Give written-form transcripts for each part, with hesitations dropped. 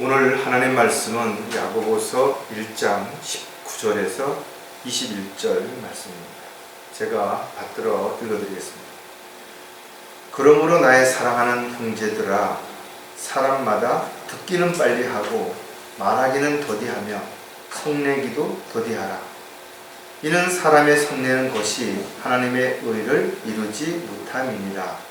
오늘 하나님 말씀은 야고보서 1장 19절에서 21절 말씀입니다. 제가 받들어 읽어드리겠습니다. 그러므로 나의 사랑하는 형제들아, 사람마다 듣기는 빨리 하고 말하기는 더디하며 성내기도 더디하라. 이는 사람의 성내는 것이 하나님의 의를 이루지 못함이니라.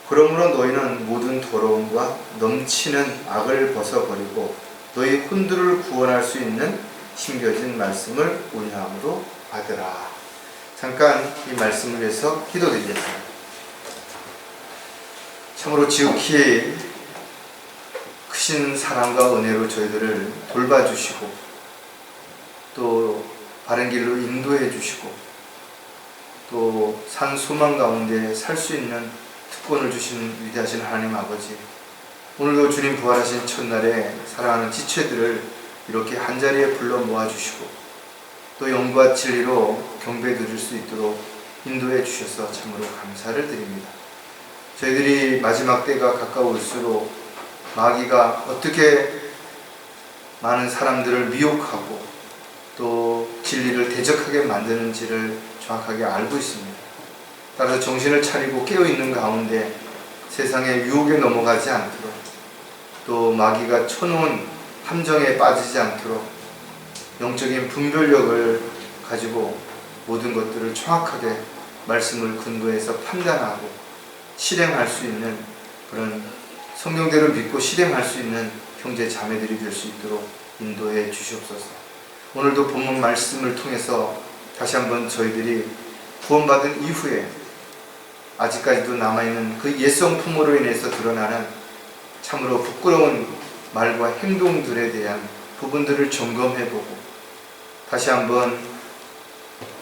그러므로 너희는 모든 더러움과 넘치는 악을 벗어버리고 너희 혼두를 구원할 수 있는 심겨진 말씀을 온유함으로 받으라. 잠깐 이 말씀을 위해서 기도드리겠습니다. 참으로 지극히 크신 사랑과 은혜로 저희들을 돌봐주시고 또 바른 길로 인도해 주시고 또 산 소망 가운데 살 수 있는 특권을 주시는 위대하신 하나님 아버지, 오늘도 주님 부활하신 첫날에 사랑하는 지체들을 이렇게 한자리에 불러 모아주시고 또 영과 진리로 경배 드릴 수 있도록 인도해 주셔서 참으로 감사를 드립니다. 저희들이 마지막 때가 가까울수록 마귀가 어떻게 많은 사람들을 미혹하고 또 진리를 대적하게 만드는지를 정확하게 알고 있습니다. 따라서 정신을 차리고 깨어있는 가운데 세상의 유혹에 넘어가지 않도록 또 마귀가 쳐놓은 함정에 빠지지 않도록 영적인 분별력을 가지고 모든 것들을 정확하게 말씀을 근거해서 판단하고 실행할 수 있는 그런 성경대로 믿고 실행할 수 있는 형제 자매들이 될 수 있도록 인도해 주시옵소서. 오늘도 본문 말씀을 통해서 다시 한번 저희들이 구원받은 이후에 아직까지도 남아있는 그 옛성품으로 인해서 드러나는 참으로 부끄러운 말과 행동들에 대한 부분들을 점검해보고 다시 한번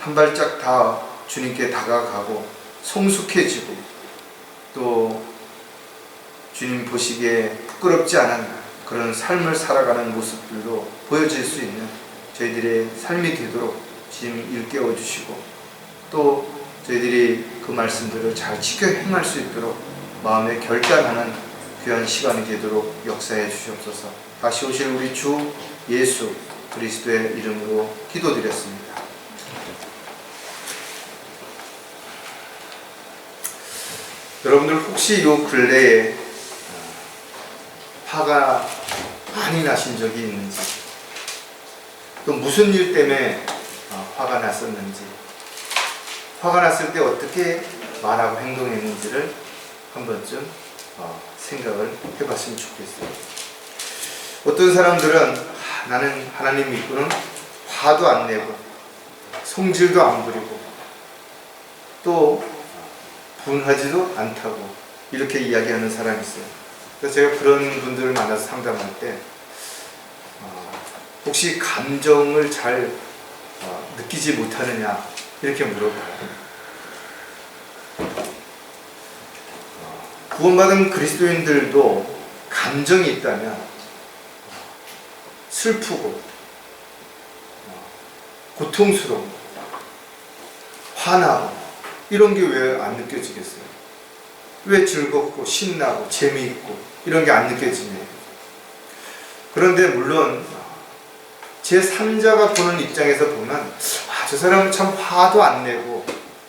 한 발짝 다 주님께 다가가고 성숙해지고 또 주님 보시기에 부끄럽지 않은 그런 삶을 살아가는 모습들도 보여질 수 있는 저희들의 삶이 되도록 주님 일깨워 주시고 또 저희들이 그 말씀들을 잘 지켜 행할 수 있도록 마음에 결단하는 귀한 시간이 되도록 역사해 주시옵소서. 다시 오실 우리 주 예수 그리스도의 이름으로 기도드렸습니다. 여러분들 혹시 요 근래에 화가 많이 나신 적이 있는지 또 무슨 일 때문에 화가 났었는지 화가 났을 때 어떻게 말하고 행동했는지를 한 번쯤 생각을 해봤으면 좋겠어요. 어떤 사람들은 나는 하나님 믿고는 화도 안 내고 성질도 안 부리고 또 분하지도 않다고 이렇게 이야기하는 사람이 있어요. 그래서 제가 그런 분들을 만나서 상담할 때 혹시 감정을 잘 느끼지 못하느냐 이렇게 물어봐요. 구원받은 그리스도인들도 감정이 있다면 슬프고 고통스러워 화나고 이런 게 왜 안 느껴지겠어요? 왜 즐겁고 신나고 재미있고 이런 게 안 느껴지냐? 그런데 물론 제3자가 보는 입장에서 보면 저 사람은 참 화도 안 내고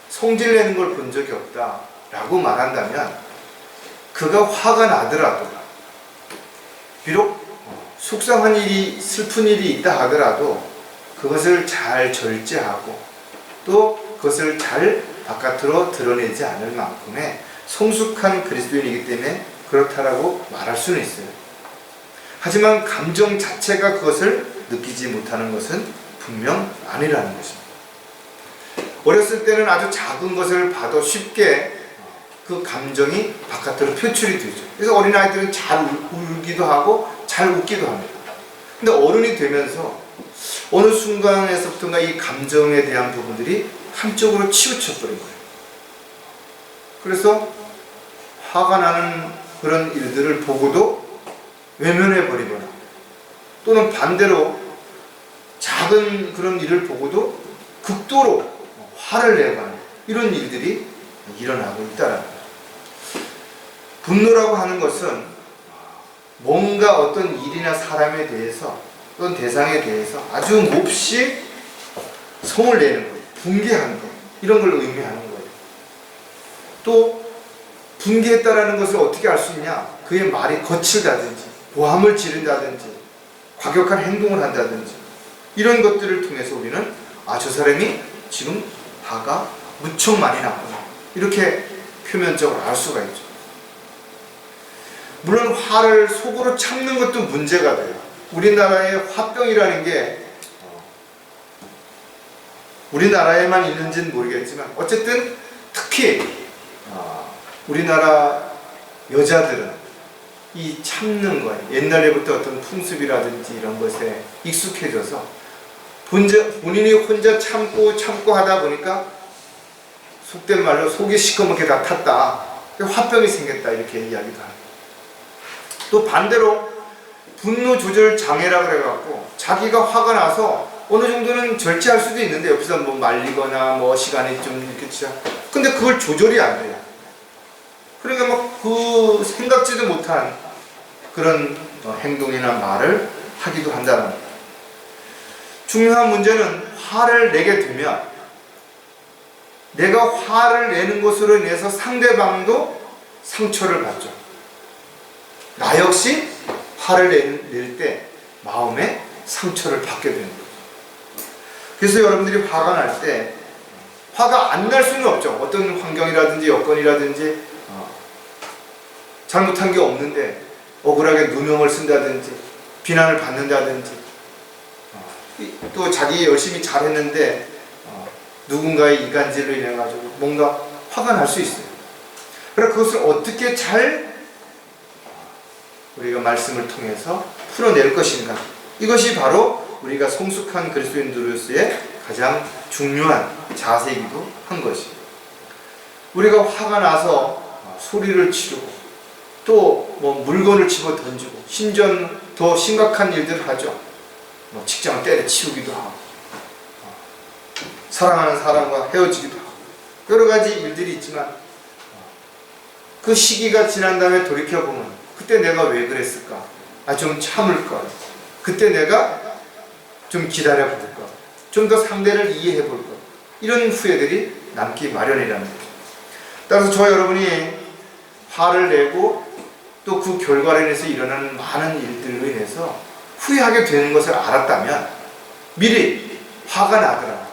성질 내는 걸 본 적이 없다 라고 말한다면 그가 화가 나더라도 비록 속상한 일이 슬픈 일이 있다 하더라도 그것을 잘 절제하고 또 그것을 잘 바깥으로 드러내지 않을 만큼의 성숙한 그리스도인이기 때문에 그렇다라고 말할 수는 있어요. 하지만 감정 자체가 그것을 느끼지 못하는 것은 분명 아니라는 것입니다. 어렸을 때는 아주 작은 것을 봐도 쉽게 그 감정이 바깥으로 표출이 되죠. 그래서 어린아이들은 잘 울기도 하고 잘 웃기도 합니다. 근데 어른이 되면서 어느 순간에서부터가 이 감정에 대한 부분들이 한쪽으로 치우쳐버린 거예요. 그래서 화가 나는 그런 일들을 보고도 외면해버리거나 또는 반대로 작은 그런 일을 보고도 극도로 화를 내거나 이런 일들이 일어나고 있다는 거예요. 분노라고 하는 것은 뭔가 어떤 일이나 사람에 대해서 또는 대상에 대해서 아주 몹시 성을 내는 거예요. 분개하는 거예요. 이런 걸 의미하는 거예요. 또 분개했다라는 것을 어떻게 알 수 있냐? 그의 말이 거칠다든지 고함을 지른다든지 과격한 행동을 한다든지 이런 것들을 통해서 우리는 저 사람이 지금 화가 무척 많이 났구나 이렇게 표면적으로 알 수가 있죠. 물론 화를 속으로 참는 것도 문제가 돼요. 우리나라의 화병이라는 게 우리나라에만 있는지는 모르겠지만 어쨌든 특히 우리나라 여자들은 이 참는 거에 옛날에부터 어떤 풍습이라든지 이런 것에 익숙해져서 본인이 혼자 참고 하다 보니까 속된 말로 속이 시커멓게 다 탔다. 화병이 생겼다 이렇게 이야기도 합니다. 또 반대로 분노 조절 장애라 그래갖고 자기가 화가 나서 어느 정도는 절제할 수도 있는데 옆에서 뭐 말리거나 뭐 시간이 좀 이렇게 지나 근데 그걸 조절이 안 돼요. 그러니까 막 그 생각지도 못한 그런 행동이나 말을 하기도 한다는 거예요. 중요한 문제는 화를 내게 되면 내가 화를 내는 것으로 인해서 상대방도 상처를 받죠. 나 역시 화를 낼 때 마음에 상처를 받게 되는 거죠. 그래서 여러분들이 화가 날 때 화가 안 날 수는 없죠. 어떤 환경이라든지 여건이라든지 잘못한 게 없는데 억울하게 누명을 쓴다든지 비난을 받는다든지 또 자기 열심히 잘했는데 누군가의 이간질로 인해 가지고 뭔가 화가 날 수 있어요. 그래서 그것을 어떻게 잘 우리가 말씀을 통해서 풀어낼 것인가, 이것이 바로 우리가 성숙한 그리스도인으로서의 가장 중요한 자세이기도 한 것이에요. 우리가 화가 나서 소리를 지르고 또 뭐 물건을 집어 던지고 심지어 더 심각한 일들을 하죠. 뭐 직장을 때려치우기도 하고 사랑하는 사람과 헤어지기도 하고 여러 가지 일들이 있지만 그 시기가 지난 다음에 돌이켜보면 그때 내가 왜 그랬을까? 좀 참을걸. 그때 내가 좀 기다려볼걸. 좀 더 상대를 이해해볼걸. 이런 후회들이 남기 마련이라는 거죠. 따라서 저와 여러분이 화를 내고 또 그 결과로 인해서 일어나는 많은 일들로 인해서 후회하게 되는 것을 알았다면 미리 화가 나더라도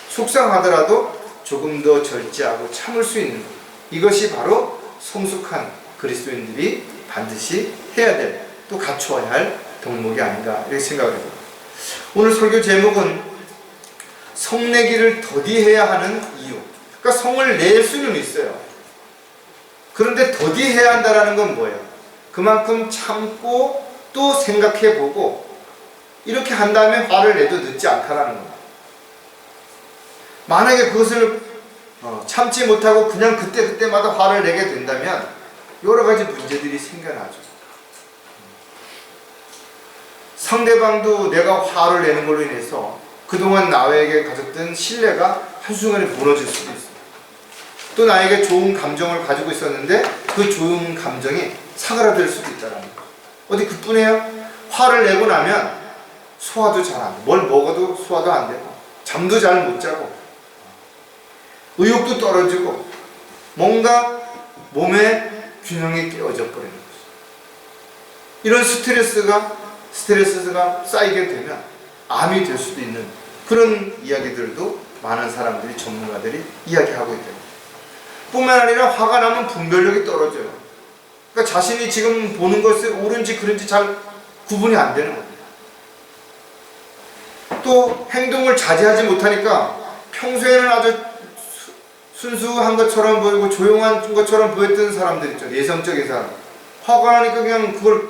속상하더라도 조금 더 절제하고 참을 수 있는 것, 이것이 바로 성숙한 그리스도인들이 반드시 해야 될, 또 갖추어야 할 덕목이 아닌가 이렇게 생각을 해요. 오늘 설교 제목은 성내기를 더디해야 하는 이유. 그러니까 성을 낼 수는 있어요. 그런데 더디해야 한다는 건 뭐예요? 그만큼 참고 또 생각해보고 이렇게 한 다음에 화를 내도 늦지 않다라는 겁니다. 만약에 그것을 참지 못하고 그냥 그때마다 화를 내게 된다면 여러 가지 문제들이 생겨나죠. 상대방도 내가 화를 내는 걸로 인해서 그동안 나에게 가졌던 신뢰가 한순간에 무너질 수도 있어요. 또 나에게 좋은 감정을 가지고 있었는데 그 좋은 감정이 사그라들 수도 있다는 거예요. 어디 그뿐이에요? 화를 내고 나면 소화도 잘 안 돼. 뭘 먹어도 소화도 안 되고 잠도 잘 못 자고 의욕도 떨어지고 뭔가 몸의 균형이 깨어져 버리는 거죠. 이런 스트레스가 쌓이게 되면 암이 될 수도 있는 그런 이야기들도 많은 사람들이, 전문가들이 이야기하고 있대요. 뿐만 아니라 화가 나면 분별력이 떨어져요. 그러니까 자신이 지금 보는 것이 옳은지 그른지 잘 구분이 안 되는 겁니다. 또 행동을 자제하지 못하니까 평소에는 아주 순수한 것처럼 보이고 조용한 것처럼 보였던 사람들 있죠. 내성적인 사람. 화가 나니까 그냥 그걸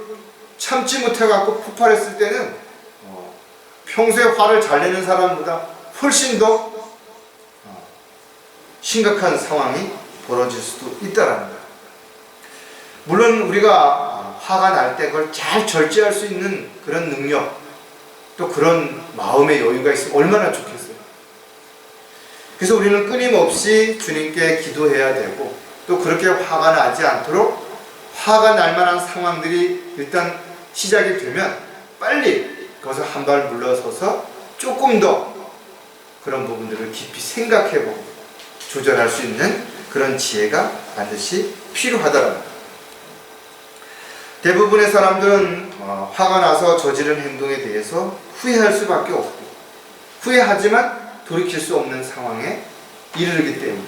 참지 못해갖고 폭발했을 때는 평소에 화를 잘 내는 사람보다 훨씬 더 심각한 상황이 벌어질 수도 있다는 거예요. 물론 우리가 화가 날 때 그걸 잘 절제할 수 있는 그런 능력, 또 그런 마음의 여유가 있으면 얼마나 좋겠어요. 그래서 우리는 끊임없이 주님께 기도해야 되고 또 그렇게 화가 나지 않도록 화가 날 만한 상황들이 일단 시작이 되면 빨리 거기서 한 발 물러서서 조금 더 그런 부분들을 깊이 생각해보고 조절할 수 있는 그런 지혜가 반드시 필요하다는 거예요. 대부분의 사람들은 화가 나서 저지른 행동에 대해서 후회할 수밖에 없고, 후회하지만 돌이킬 수 없는 상황에 이르기 때문에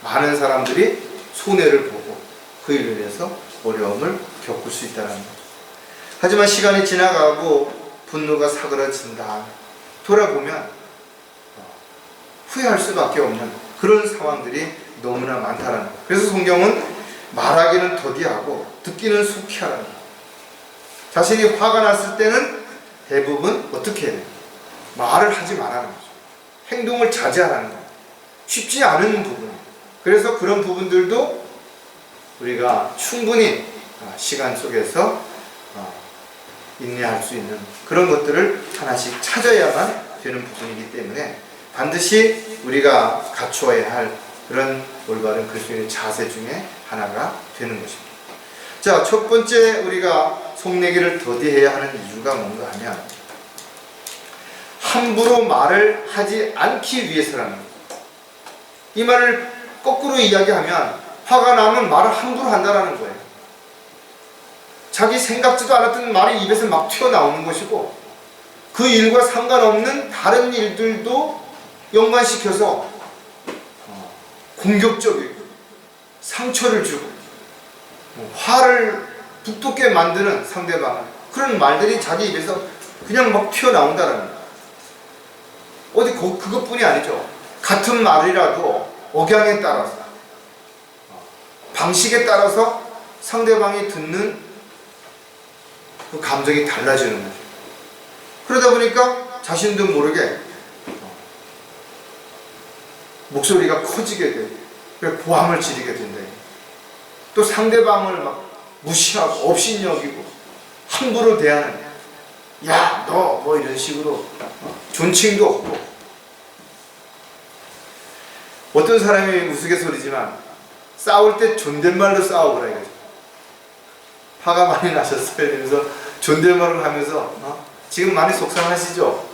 많은 사람들이 손해를 보고 그 일로 인해서 어려움을 겪을 수 있다는 거죠. 하지만 시간이 지나가고 분노가 사그라진다, 돌아보면 후회할 수밖에 없는 그런 상황들이 너무나 많다는 거예요. 그래서 성경은 말하기는 더디하고 듣기는 속히 하라는 거예요. 자신이 화가 났을 때는 대부분 어떻게 해요? 말을 하지 말라는 거죠. 행동을 자제하라는 거예요. 쉽지 않은 부분. 그래서 그런 부분들도 우리가 충분히 시간 속에서 인내할 수 있는 그런 것들을 하나씩 찾아야만 되는 부분이기 때문에 반드시 우리가 갖추어야 할 그런 올바른 그리스도인의 자세 중에 하나가 되는 것입니다. 자, 첫 번째 우리가 속내기를 더디해야 하는 이유가 뭔가 하면 함부로 말을 하지 않기 위해서라는 거예요. 이 말을 거꾸로 이야기하면 화가 나면 말을 함부로 한다는 거예요. 자기 생각지도 않았던 말이 입에서 막 튀어나오는 것이고, 그 일과 상관없는 다른 일들도 연관시켜서 공격적이고 상처를 주고 화를 북돋게 만드는 상대방을, 그런 말들이 자기 입에서 그냥 막 튀어나온다는 거예요. 어디 그것뿐이 아니죠. 같은 말이라도 억양에 따라서, 방식에 따라서 상대방이 듣는 그 감정이 달라지는 거죠. 그러다 보니까 자신도 모르게 목소리가 커지게 되고 고함을 지르게 된다. 또 상대방을 막 무시하고 업신여기고 함부로 대하는, 야, 너 뭐 이런 식으로 존칭도 없고. 어떤 사람이 우스갯소리지만 싸울 때 존댓말로 싸우더라 이거죠. 화가 많이 나셨어요. 이러면서 존댓말을 하면서 지금 많이 속상하시죠?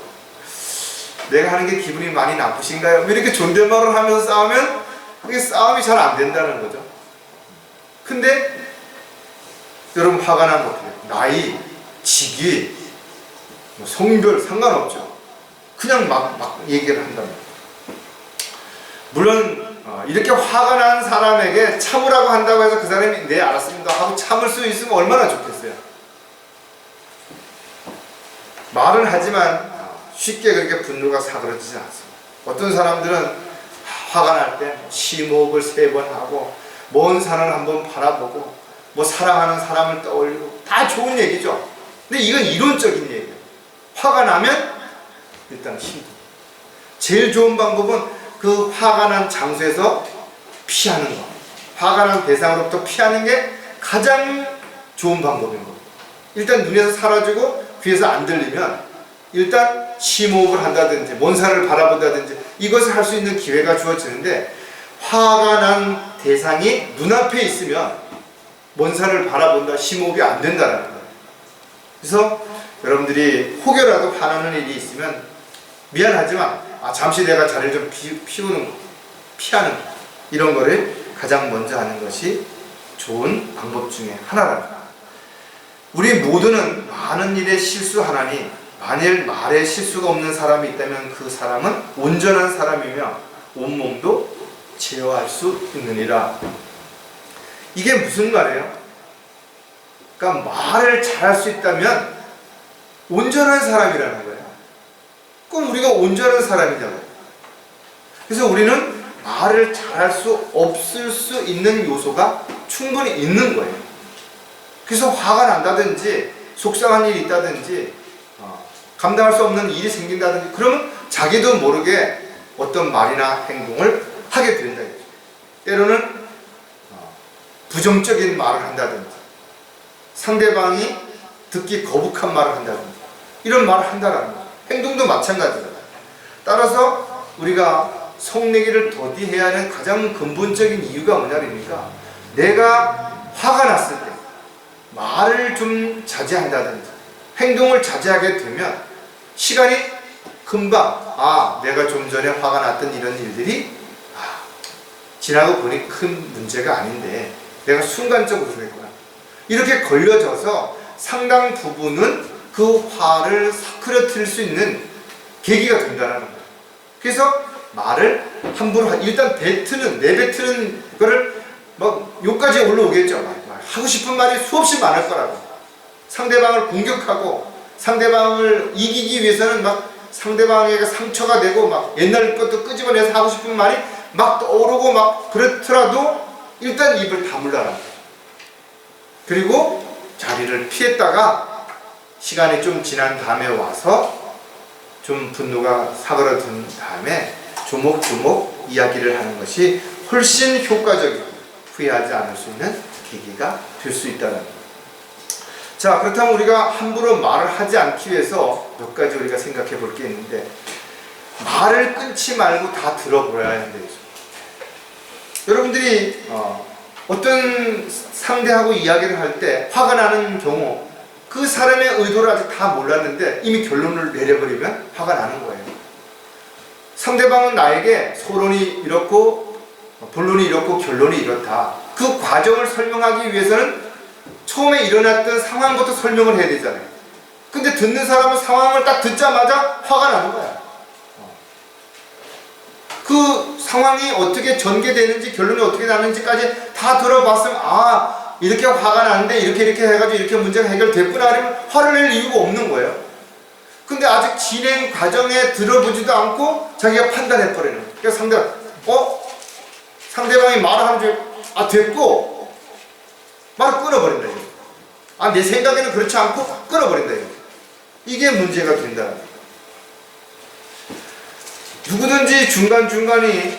내가 하는 게 기분이 많이 나쁘신가요? 이렇게 존댓말을 하면서 싸우면 그게 싸움이 잘 안 된다는 거죠. 근데 여러분, 화가 나면 어떻게 해요? 나이, 직위, 성별 상관없죠. 그냥 막 얘기를 한답니다. 물론 이렇게 화가 난 사람에게 참으라고 한다고 해서 그 사람이 네 알았습니다 하고 참을 수 있으면 얼마나 좋겠어요. 말은 하지만 쉽게 그렇게 분노가 사그러지지 않습니다. 어떤 사람들은 화가 날 때 심호흡을 3번 하고 먼 산을 한번 바라보고 뭐 사랑하는 사람을 떠올리고, 다 좋은 얘기죠. 근데 이건 이론적인 얘기예요. 화가 나면 일단 힘. 제일 좋은 방법은 그 화가 난 장소에서 피하는 거. 화가 난 대상으로부터 피하는 게 가장 좋은 방법인 겁니다. 일단 눈에서 사라지고 귀에서 안 들리면 일단 심호흡을 한다든지 먼 산을 바라본다든지 이것을 할 수 있는 기회가 주어지는데, 화가 난 대상이 눈앞에 있으면 먼 산을 바라본다, 심호흡이 안 된다는 거예요. 그래서 여러분들이 혹여라도 화나는 일이 있으면 미안하지만 잠시 내가 자리를 좀 피우는 거, 피하는 거, 이런 거를 가장 먼저 하는 것이 좋은 방법 중에 하나랍니다. 우리 모두는 많은 일에 실수하나니 만일 말에 실수가 없는 사람이 있다면 그 사람은 온전한 사람이며 온몸도 제어할 수 있느니라. 이게 무슨 말이에요? 그러니까 말을 잘할 수 있다면 온전한 사람이라는 거예요. 그럼 우리가 온전한 사람이잖아요. 그래서 우리는 말을 잘할 수 없을 수 있는 요소가 충분히 있는 거예요. 그래서 화가 난다든지 속상한 일이 있다든지 감당할 수 없는 일이 생긴다든지 그러면 자기도 모르게 어떤 말이나 행동을 하게 된다. 때로는 부정적인 말을 한다든지 상대방이 듣기 거북한 말을 한다든지 이런 말을 한다라는 거죠. 행동도 마찬가지다. 따라서 우리가 속내기를 더디해야 하는 가장 근본적인 이유가 뭐냐니까, 내가 화가 났을 때 말을 좀 자제한다든지 행동을 자제하게 되면 시간이 금방 내가 좀 전에 화가 났던 이런 일들이 지나고 보니 큰 문제가 아닌데 내가 순간적으로 그랬구나 이렇게 걸려져서 상당 부분은 그 화를 사그러뜨릴 수 있는 계기가 된다는 거예요. 그래서 말을 함부로 일단 내뱉는 거를 욕까지 올라오겠죠. 하고 싶은 말이 수없이 많을 거라고. 상대방을 공격하고 상대방을 이기기 위해서는 상대방에게 상처가 되고 옛날 것도 끄집어내서 하고 싶은 말이 떠오르고 그렇더라도 일단 입을 다물라는 거예요. 그리고 자리를 피했다가 시간이 좀 지난 다음에 와서 좀 분노가 사그러든 다음에 조목조목 이야기를 하는 것이 훨씬 효과적이고 후회하지 않을 수 있는 계기가 될 수 있다는 거예요. 자, 그렇다면 우리가 함부로 말을 하지 않기 위해서 몇 가지 우리가 생각해 볼 게 있는데 말을 끊지 말고 다 들어보아야 한대요. 여러분들이 어떤 상대하고 이야기를 할 때 화가 나는 경우 그 사람의 의도를 아직 다 몰랐는데 이미 결론을 내려버리면 화가 나는 거예요. 상대방은 나에게 소론이 이렇고 본론이 이렇고 결론이 이렇다. 그 과정을 설명하기 위해서는 처음에 일어났던 상황부터 설명을 해야 되잖아요. 근데 듣는 사람은 상황을 딱 듣자마자 화가 나는 거야. 그 상황이 어떻게 전개되는지 결론이 어떻게 나는지까지 다 들어봤으면 이렇게 화가 나는데 이렇게 해가지고 이렇게 문제가 해결됐구나 하면 화를 낼 이유가 없는 거예요. 근데 아직 진행 과정에 들어보지도 않고 자기가 판단해버리는 거예요. 그러니까 상대방이 말을 하면 됐고 말을 끊어버린다 이거. 내 생각에는 그렇지 않고 끊어버린다 이거. 이게 문제가 된다. 누구든지 중간중간이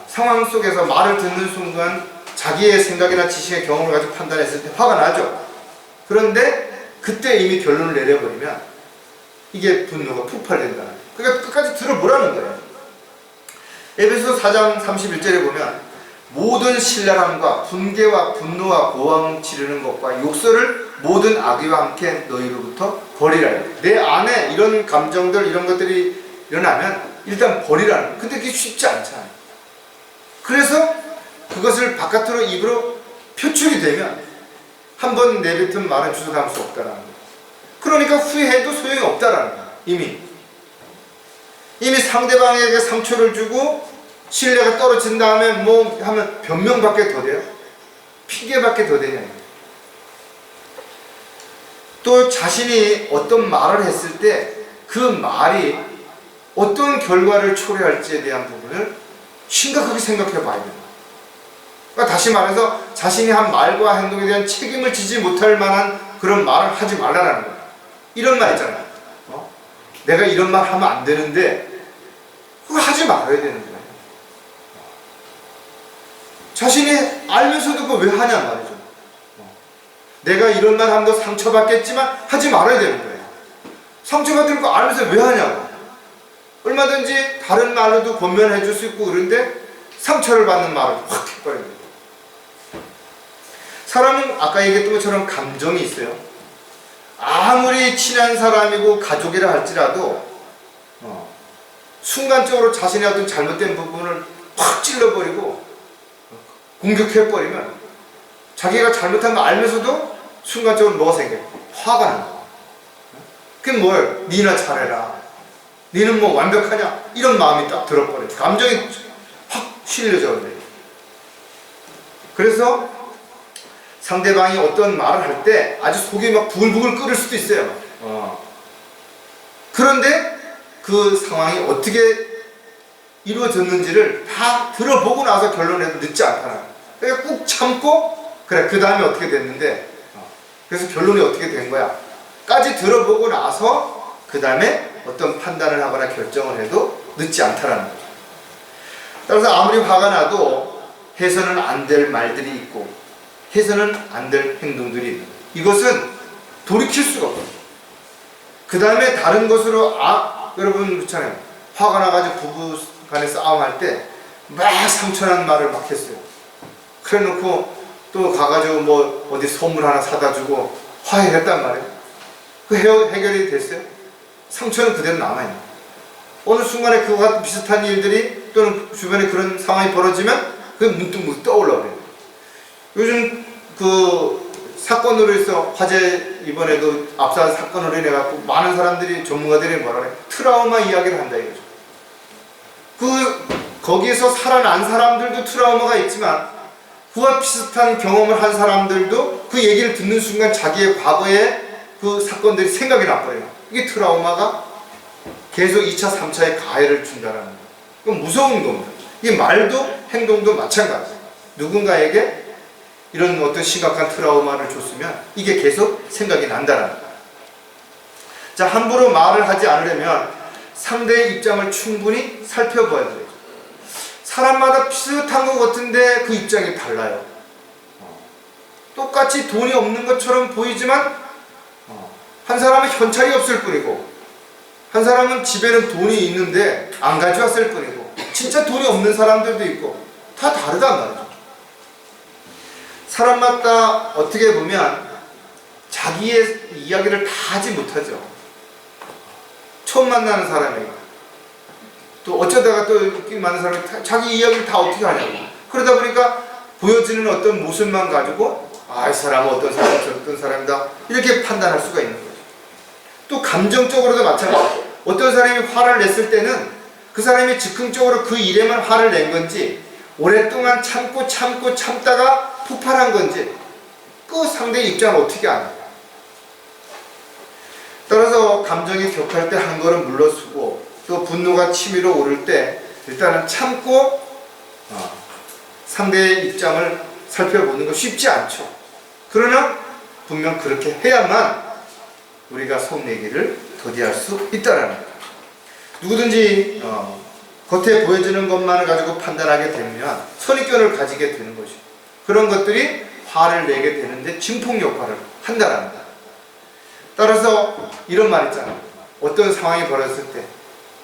상황 속에서 말을 듣는 순간 자기의 생각이나 지식의 경험을 가지고 판단했을 때 화가 나죠. 그런데 그때 이미 결론을 내려버리면 이게 분노가 폭발된다. 그러니까 끝까지 들어보라는 거예요. 에베소서 4장 31절에 보면 모든 신랄함과 분개와 분노와 고함 지르는 것과 욕설을 모든 악의와 함께 너희로부터 버리라. 내 안에 이런 감정들 이런 것들이 일어나면 일단 버리라는 거예요. 근데 그게 쉽지 않잖아요. 그래서 그것을 바깥으로 입으로 표출이 되면 한번 내뱉은 말은 주워담을 수 없다라는 거예요. 그러니까 후회해도 소용이 없다라는 거예요. 이미 상대방에게 상처를 주고 신뢰가 떨어진 다음에 하면 변명밖에 더 돼요? 핑계밖에 더 되냐. 또 자신이 어떤 말을 했을 때 그 말이 어떤 결과를 초래할지에 대한 부분을 심각하게 생각해 봐야 됩니다. 그러니까 다시 말해서 자신이 한 말과 행동에 대한 책임을 지지 못할 만한 그런 말을 하지 말라는 거예요. 이런 말 있잖아요. 내가 이런 말 하면 안 되는데 그거 하지 말아야 되는 거예요. 자신이 알면서도 그거 왜 하냐 말이죠. 내가 이런 말 하면 너 상처받겠지만 하지 말아야 되는 거예요. 상처받을 거 알면서 왜 하냐고. 얼마든지 다른 말로도 권면해 줄 수 있고 그런데 상처를 받는 말을 확 해버려요. 사람은 아까 얘기했던 것처럼 감정이 있어요. 아무리 친한 사람이고 가족이라 할지라도 순간적으로 자신의 어떤 잘못된 부분을 확 찔러버리고 공격해버리면 자기가 잘못한 거 알면서도 순간적으로 뭐가 생겨요? 화가 나는 거예요. 그게 뭐예요? 니나 잘해라. 니는 뭐 완벽하냐? 이런 마음이 딱 들어버려요. 감정이 확 실려져 버려요. 그래서 상대방이 어떤 말을 할 때 아주 속이 막 부글부글 끓을 수도 있어요. 그런데 그 상황이 어떻게 이루어졌는지를 다 들어보고 나서 결론내도 늦지 않다는. 그러니까 꾹 참고 그래 그 다음에 어떻게 됐는데 그래서 결론이 어떻게 된 거야 까지 들어보고 나서 그 다음에 어떤 판단을 하거나 결정을 해도 늦지 않다라는 거죠. 따라서 아무리 화가 나도 해서는 안 될 말들이 있고 해서는 안 될 행동들이 있는 거예요. 이것은 돌이킬 수가 없어요. 그 다음에 다른 것으로 여러분 그렇잖아요. 화가 나가지고 부부 간에 싸움할 때 막 상처난 말을 막 했어요. 그래 놓고 또 가가지고 뭐 어디 선물 하나 사다 주고 화해했단 말이에요. 그 해결이 됐어요? 상처는 그대로 남아있는. 어느 순간에 그와 비슷한 일들이 또는 주변에 그런 상황이 벌어지면 그게 문득 떠올라오래요. 요즘 그 사건으로 해서 화재, 이번에 그 압사 사건으로 인해 갖고 많은 사람들이, 전문가들이 뭐라 그래? 트라우마 이야기를 한다 이거죠. 거기에서 살아난 사람들도 트라우마가 있지만 그와 비슷한 경험을 한 사람들도 그 얘기를 듣는 순간 자기의 과거의 그 사건들이 생각이 나버려요. 이게 트라우마가 계속 2차, 3차의 가해를 준다는 거예요. 그건 무서운 겁니다. 이게 말도 행동도 마찬가지예요. 누군가에게 이런 어떤 심각한 트라우마를 줬으면 이게 계속 생각이 난다는 거예요. 자, 함부로 말을 하지 않으려면 상대의 입장을 충분히 살펴봐야 돼요. 사람마다 비슷한 것 같은데 그 입장이 달라요. 똑같이 돈이 없는 것처럼 보이지만 한 사람은 현찰이 없을 뿐이고 한 사람은 집에는 돈이 있는데 안 가져왔을 뿐이고 진짜 돈이 없는 사람들도 있고 다 다르단 말이죠. 사람마다 어떻게 보면 자기의 이야기를 다 하지 못하죠. 처음 만나는 사람에게 또 어쩌다가 또 많은 사람이 자기 이야기를 다 어떻게 하냐고. 그러다 보니까 보여지는 어떤 모습만 가지고 이 사람은 어떤 사람이 어떤 사람이다 이렇게 판단할 수가 있는 거죠. 또 감정적으로도 마찬가지예요. 어떤 사람이 화를 냈을 때는 그 사람이 즉흥적으로 그 일에만 화를 낸 건지 오랫동안 참다가 폭발한 건지 그 상대의 입장을 어떻게 아냐. 따라서 감정이 격할 때 한 걸음 물러서고 또 분노가 치밀어 오를 때 일단은 참고 상대의 입장을 살펴보는 거 쉽지 않죠. 그러나 분명 그렇게 해야만 우리가 속 내기를 더디할 수 있다는 거예요. 누구든지 겉에 보여지는 것만을 가지고 판단하게 되면 선입견을 가지게 되는 것이고 그런 것들이 화를 내게 되는데 진폭 역할을 한다는 거예요. 따라서 이런 말 있잖아요. 어떤 상황이 벌어졌을 때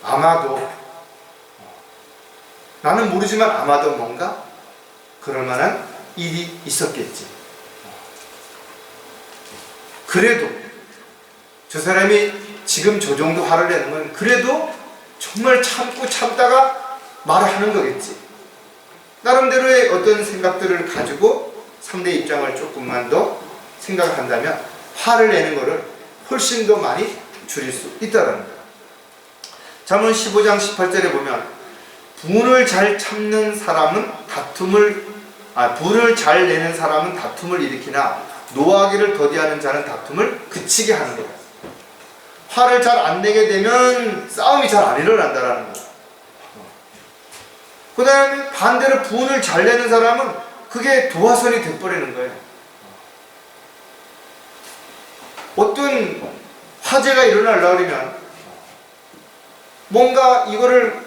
아마도 나는 모르지만 아마도 뭔가 그럴 만한 일이 있었겠지. 그래도 저 사람이 지금 저 정도 화를 내는 건 그래도 정말 참다가 말을 하는 거겠지. 나름대로의 어떤 생각들을 가지고 상대 입장을 조금만 더 생각을 한다면 화를 내는 것을 훨씬 더 많이 줄일 수 있다는 거예요. 잠언 15장 18절에 보면 분을 잘 참는 사람은 분을 잘 내는 사람은 다툼을 일으키나 노하기를 더디하는 자는 다툼을 그치게 하는 거예요. 화를 잘 안 내게 되면 싸움이 잘 안 일어난다는 거예요. 그 다음에 반대로 분을 잘 내는 사람은 그게 도화선이 돼버리는 거예요. 어떤 화재가 일어나려고 그러면 뭔가 이거를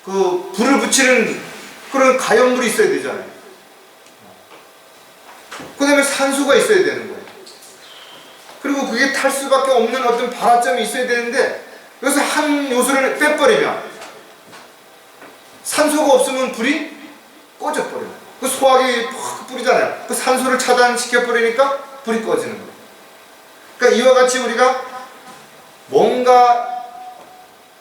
불을 붙이는 그런 가연물이 있어야 되잖아요. 그 다음에 산소가 있어야 되는 거예요. 그리고 그게 탈 수밖에 없는 어떤 발화점이 있어야 되는데 여기서 한 요소를 빼버리면 산소가 없으면 불이 꺼져버려요. 그 소화기 팍 뿌리잖아요. 그 산소를 차단시켜버리니까 불이 꺼지는 거예요. 그러니까 이와 같이 우리가 뭔가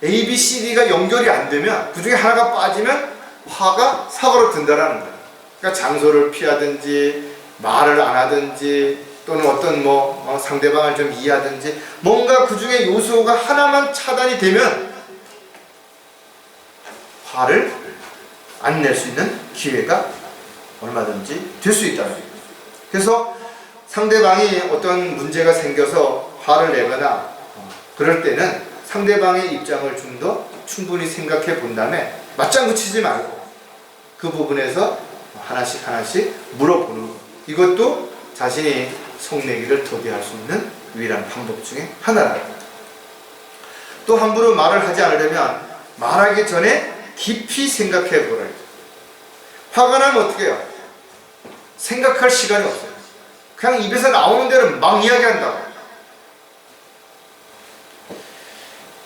A, B, C, D가 연결이 안 되면 그 중에 하나가 빠지면 화가 사고로 든다라는 거예요. 그러니까 장소를 피하든지 말을 안 하든지 또는 어떤 상대방을 좀 이해하든지 뭔가 그 중에 요소가 하나만 차단이 되면 화를 안 낼 수 있는 기회가 얼마든지 될 수 있다는 거예요. 그래서 상대방이 어떤 문제가 생겨서 화를 내거나 그럴 때는 상대방의 입장을 좀 더 충분히 생각해 본 다음에 맞장구 치지 말고 그 부분에서 하나씩 물어보는 것. 이것도 자신이 속내기를 더디할 수 있는 유일한 방법 중에 하나랍니다. 또 함부로 말을 하지 않으려면 말하기 전에 깊이 생각해 보라. 화가 나면 어떻게 해요? 생각할 시간이 없어요. 그냥 입에서 나오는 대로 막 이야기한다고.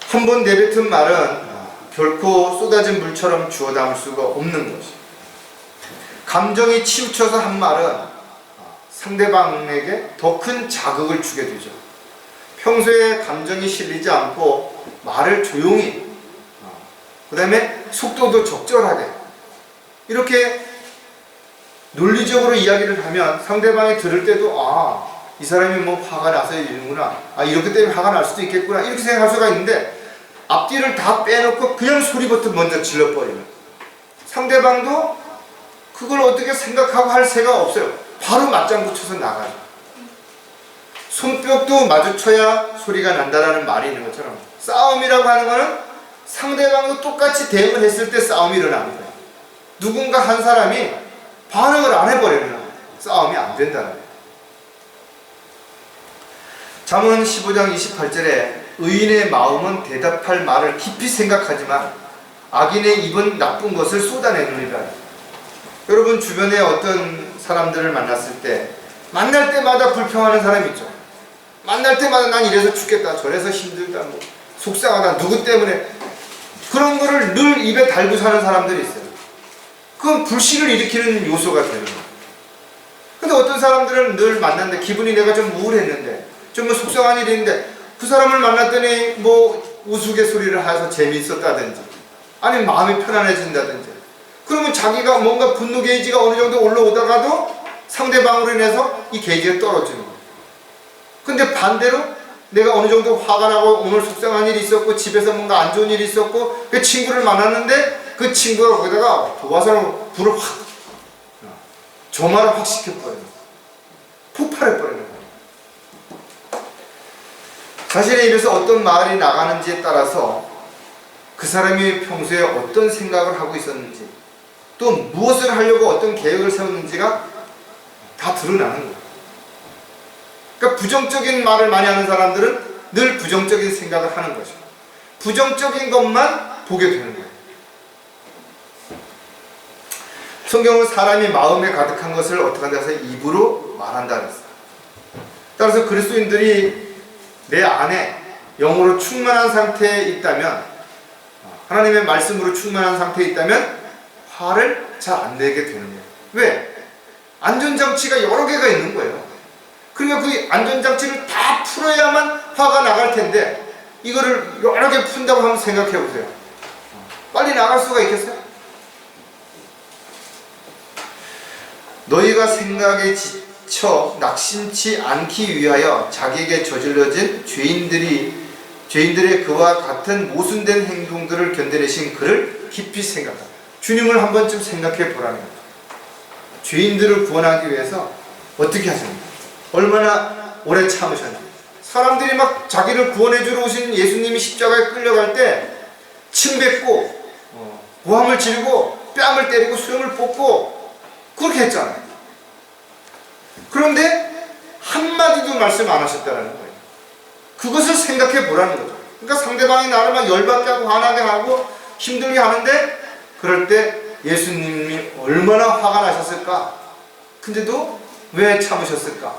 한 번 내뱉은 말은 결코 쏟아진 물처럼 주워 담을 수가 없는 것이. 감정이 치우쳐서 한 말은 상대방에게 더 큰 자극을 주게 되죠. 평소에 감정이 실리지 않고 말을 조용히, 그 다음에 속도도 적절하게 이렇게 논리적으로 이야기를 하면 상대방이 들을 때도 이 사람이 뭐 화가 나서 이러는구나, 이렇기 때문에 화가 날 수도 있겠구나, 이렇게 생각할 수가 있는데, 앞뒤를 다 빼놓고 그냥 소리부터 먼저 질러버리면 상대방도 그걸 어떻게 생각하고 할 새가 없어요. 바로 맞장구 쳐서 나가죠. 손뼉도 마주쳐야 소리가 난다라는 말이 있는 것처럼, 싸움이라고 하는 거는 상대방도 똑같이 대응을 했을 때 싸움이 일어나는 거예요. 누군가 한 사람이 반응을 안 해버리면 싸움이 안 된다는 거예요. 잠언 15장 28절에 의인의 마음은 대답할 말을 깊이 생각하지만 악인의 입은 나쁜 것을 쏟아내느니라. 여러분 주변에 어떤 사람들을 만났을 때 만날 때마다 불평하는 사람이 있죠. 만날 때마다 난 이래서 죽겠다, 저래서 힘들다, 뭐 속상하다, 누구 때문에, 그런 거를 늘 입에 달고 사는 사람들이 있어요. 그건 불신을 일으키는 요소가 되는 거예요. 근데 어떤 사람들은 늘 만났는데 기분이 내가 좀 우울했는데, 좀 뭐 속상한 일이 있는데 그 사람을 만났더니 뭐 우스갯소리를 해서 재미있었다든지 아니면 마음이 편안해진다든지, 그러면 자기가 뭔가 분노 게이지가 어느 정도 올라오다가도 상대방으로 인해서 이 게이지가 떨어지는 거예요. 근데 반대로 내가 어느 정도 화가 나고 오늘 속상한 일이 있었고 집에서 뭔가 안 좋은 일이 있었고 그 친구를 만났는데 그 친구가 거기다가 도화선으로 불을 확, 조마를 확 시켜버려요. 폭발해버리는 거예요. 자신의 입에서 어떤 말이 나가는지에 따라서 그 사람이 평소에 어떤 생각을 하고 있었는지, 또 무엇을 하려고 어떤 계획을 세웠는지가 다 드러나는 거예요. 그러니까 부정적인 말을 많이 하는 사람들은 늘 부정적인 생각을 하는 거죠. 부정적인 것만 보게 되는 거예요. 성경은 사람이 마음에 가득한 것을 어떻게 한다 해서 입으로 말한다 그랬어요. 따라서 그리스도인들이 내 안에 영으로 충만한 상태에 있다면, 하나님의 말씀으로 충만한 상태에 있다면 화를 잘 안 내게 되는 거예요. 왜? 안전장치가 여러 개가 있는 거예요. 그러니까 그 안전장치를 다 풀어야만 화가 나갈 텐데 이거를 여러 개 푼다고 한번 생각해 보세요. 빨리 나갈 수가 있겠어요? 너희가 생각에 지쳐 낙심치 않기 위하여 자기에게 저질러진 죄인들의 그와 같은 모순된 행동들을 견뎌내신 그를 깊이 생각하라. 주님을 한 번쯤 생각해 보라는 거예요. 죄인들을 구원하기 위해서 어떻게 하셨는지, 얼마나 오래 참으셨는지. 사람들이 막 자기를 구원해 주러 오신 예수님이 십자가에 끌려갈 때 침 뱉고 고함을 지르고 뺨을 때리고 수염을 뽑고 그렇게 했잖아요. 그런데 한마디도 말씀 안 하셨다는 거예요. 그것을 생각해 보라는 거죠. 그러니까 상대방이 나를 막 열받게 하고 화나게 하고 힘들게 하는데, 그럴 때 예수님이 얼마나 화가 나셨을까? 근데도 왜 참으셨을까?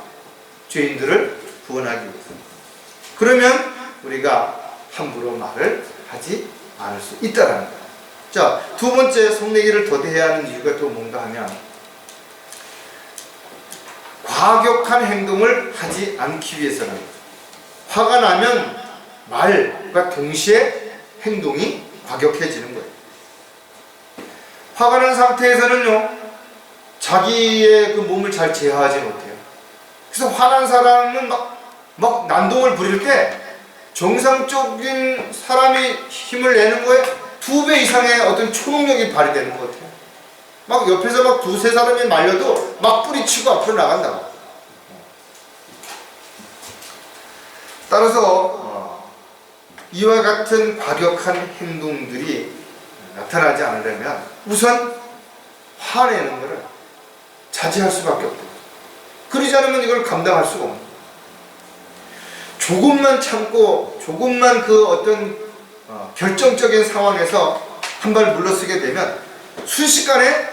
죄인들을 구원하기 위해서. 그러면 우리가 함부로 말을 하지 않을 수 있다는 거예요. 자, 두 번째 성내기를 더디해야 하는 이유가 또 뭔가 하면, 과격한 행동을 하지 않기 위해서는 화가 나면 말과 동시에 행동이 과격해지는 거예요. 화가 난 상태에서는요, 자기의 그 몸을 잘 제어하지 못해요. 그래서 화난 사람은 막 난동을 부릴 때 정상적인 사람이 힘을 내는 거에 2배 이상의 어떤 초능력이 발휘되는 것 같아요. 막 옆에서 막 2-3 사람이 말려도 막 뿌리치고 앞으로 나간다고. 따라서 이와 같은 과격한 행동들이 나타나지 않으려면 우선 화내는 것을 자제할 수밖에 없다. 그러지 않으면 이걸 감당할 수가 없는 거예요. 조금만 참고 조금만 그 어떤 결정적인 상황에서 한 발 물러서게 되면 순식간에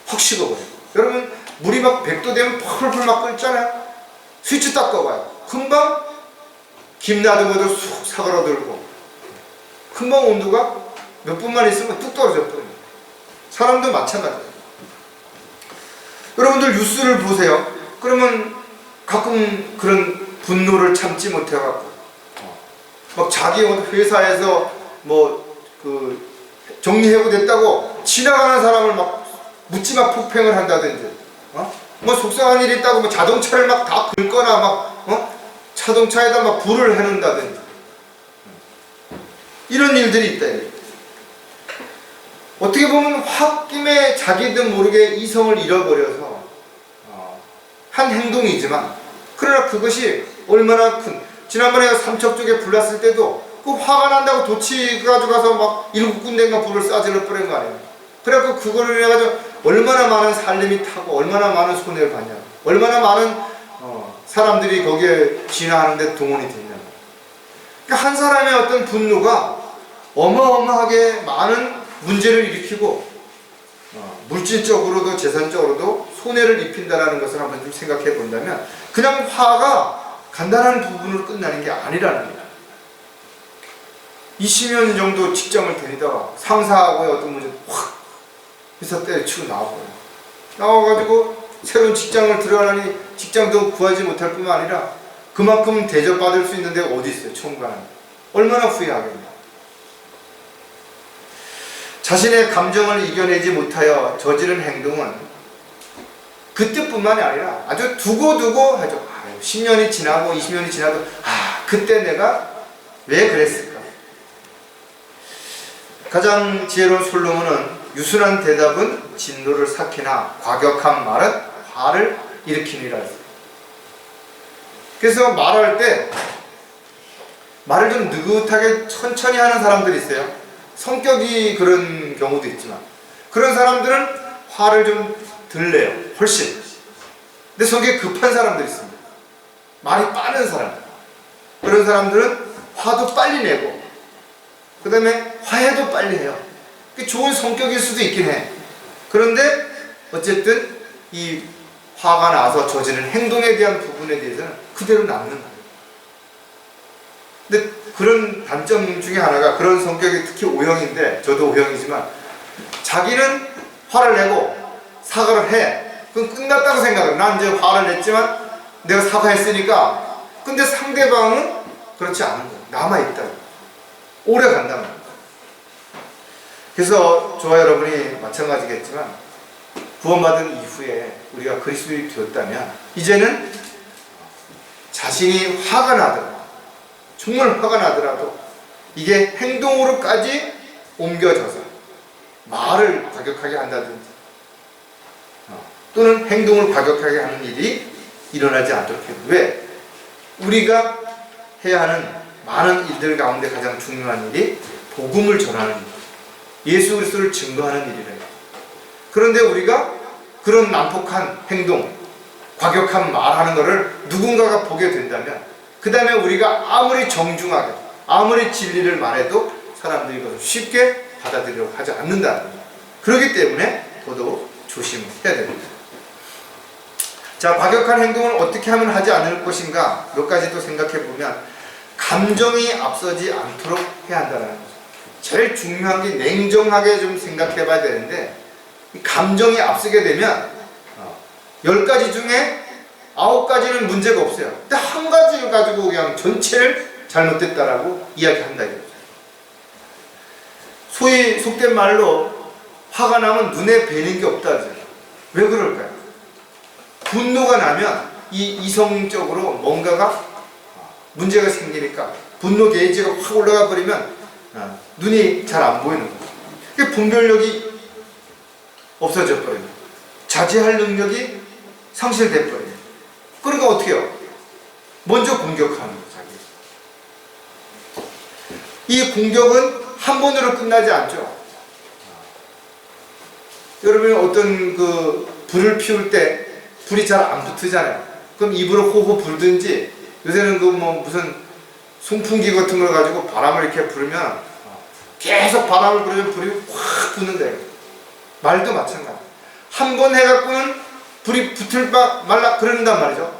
확 식어버려요. 여러분 물이 막 100도 되면 펄펄 막 끓잖아요. 스위치 딱 꺼봐요. 금방 김 놔두고도 쑥 사그라들고 금방 온도가 몇 분만 있으면 뚝 떨어져 버려요. 사람도 마찬가지예요. 여러분들 뉴스를 보세요. 그러면 가끔 그런 분노를 참지 못해갖고 막 자기 회사에서 뭐 그 정리해고됐다고 지나가는 사람을 막 묻지마 폭행을 한다든지, 뭐 속상한 일이 있다고 뭐 자동차를 막 다 긁거나 막 자동차에다 막 불을 해놓는다든지 이런 일들이 있다. 어떻게 보면 홧김에 자기도 모르게 이성을 잃어버려서 한 행동이지만, 그러나 그것이 얼마나 큰, 지난번에 삼척 쪽에 불 났을 때도 그 화가 난다고 도치 가져가서 막 7군데인가 불을 싸질러 버린 거 아니에요. 그래갖고 그거를 해가지고 얼마나 많은 살림이 타고 얼마나 많은 손해를 봤냐, 얼마나 많은 사람들이 거기에 진화하는데 동원이 됐냐. 그러니까 한 사람의 어떤 분노가 어마어마하게 많은 문제를 일으키고 물질적으로도 재산적으로도 손해를 입힌다는 것을 한번 좀 생각해 본다면, 그냥 화가 간단한 부분으로 끝나는 게 아니라는 거예요. 20년 정도 직장을 다니다가 상사하고의 어떤 문제 확 회사 때려치고 나와가지고 새로운 직장을 들어가려니 직장도 구하지 못할 뿐만 아니라 그만큼 대접받을 수 있는 데가 어디 있어요. 총괄은 얼마나 후회하겠냐. 자신의 감정을 이겨내지 못하여 저지른 행동은 그때뿐만이 아니라 아주 두고두고 하죠. 10년이 지나고 20년이 지나도 그때 내가 왜 그랬을까. 가장 지혜로운 솔로몬은 유순한 대답은 진노를 삭히나 과격한 말은 화를 일으키니라 했어요. 그래서 말할 때 말을 좀 느긋하게 천천히 하는 사람들이 있어요. 성격이 그런 경우도 있지만 그런 사람들은 화를 좀 덜 내요. 훨씬. 근데 성격이 급한 사람들이 있습니다. 말이 빠른 사람. 그런 사람들은 화도 빨리 내고 그 다음에 화해도 빨리 해요. 좋은 성격일 수도 있긴 해. 그런데 어쨌든 이 화가 나서 저지른 행동에 대한 부분에 대해서는 그대로 남는 거예요. 근데 그런 단점 중에 하나가, 그런 성격이 특히 O형인데 저도 O형이지만, 자기는 화를 내고 사과를 해. 그건 끝났다고 생각해요. 난 이제 화를 냈지만 내가 사과했으니까. 근데 상대방은 그렇지 않은 거예요. 남아있다. 오래 간다는 거예요. 그래서 저와 여러분이 마찬가지겠지만 구원받은 이후에 우리가 그리스도인이 되었다면 이제는 자신이 화가 나더라도, 정말 화가 나더라도 이게 행동으로까지 옮겨져서 말을 과격하게 한다든지 또는 행동을 과격하게 하는 일이 일어나지 않도록 해요. 왜? 우리가 해야 하는 많은 일들 가운데 가장 중요한 일이 복음을 전하는 일, 예수 그리스도를 증거하는 일이래요. 그런데 우리가 그런 난폭한 행동, 과격한 말하는 것을 누군가가 보게 된다면 그 다음에 우리가 아무리 정중하게 아무리 진리를 말해도 사람들이 그것을 쉽게 받아들이려고 하지 않는다는 거예요. 그렇기 때문에 더더욱 조심해야 됩니다. 자, 과격한 행동을 어떻게 하면 하지 않을 것인가 몇 가지 또 생각해 보면, 감정이 앞서지 않도록 해야 한다는 거죠. 제일 중요한 게 냉정하게 좀 생각해 봐야 되는데, 감정이 앞서게 되면 10가지 중에 9가지는 문제가 없어요. 근데 한 가지를 가지고 그냥 전체를 잘못됐다라고 이야기한다 이거죠. 소위 속된 말로 화가 나면 눈에 뵈는 게 없다죠. 왜 그럴까요? 분노가 나면 이 이성적으로 뭔가가 문제가 생기니까 분노 게이지가 확 올라가 버리면 눈이 잘 안 보이는 거예요. 분별력이 없어져 버려요. 자제할 능력이 상실돼 버려요. 그러니까 어떻게 해요? 먼저 공격하는 거예요. 이 공격은 한 번으로 끝나지 않죠. 여러분이 어떤 불을 피울 때 불이 잘 안 붙으잖아요. 그럼 입으로 호호 불든지, 요새는 무슨 송풍기 같은 걸 가지고 바람을 이렇게 불면 계속 바람을 불면 불이 확 붙는데, 말도 마찬가지. 한 번 해갖고는 불이 붙을 말라 그런단 말이죠.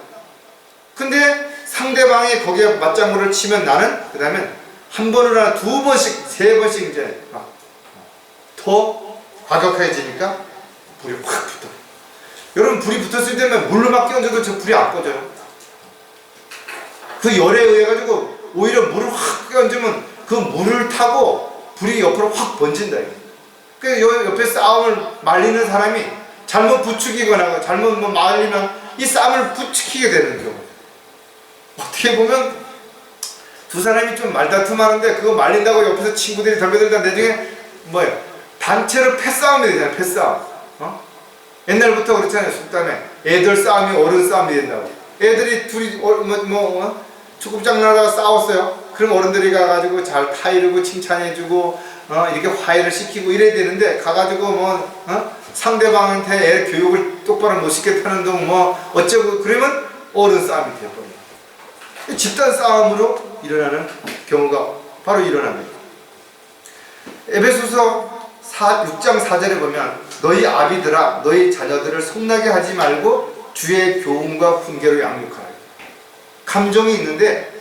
근데 상대방이 거기에 맞장구를 치면 나는 그 다음에 한 번을 하나 두 번씩 세 번씩 이제 더 과격해지니까 불이 확 붙어. 여러분 불이 붙었을 때면 물로 막 끼얹어도 저 불이 안 꺼져요. 그 열에 의해 가지고 오히려 물을 확 끼얹으면 그 물을 타고 불이 옆으로 확 번진다. 그 옆에 쌈을 말리는 사람이 잘못 부추기거나 잘못 말리면 이 쌈을 부추기게 되는 경우. 어떻게 보면 두 사람이 좀 말다툼하는데 그거 말린다고 옆에서 친구들이 덜덜덜 내중에 뭐예요? 단체로 패싸움이 되잖아요. 패싸움. 옛날부터 그렇잖아요. 속담에 애들 싸움이 어른 싸움이 된다고. 애들이 둘이 축구장 나다가 싸웠어요. 그럼 어른들이 가가지고 잘 타이르고 칭찬해주고 이렇게 화해를 시키고 이래야 되는데 가가지고 상대방한테 애 교육을 똑바로 못 시켰다는 둥 어쩌고 그러면 어른 싸움이 되어버려요. 집단 싸움으로 일어나는 경우가 바로 일어납니다. 에베소서 6장 4절에 보면 너희 아비들아 너희 자녀들을 성나게 하지 말고 주의 교훈과 훈계로 양육하라. 감정이 있는데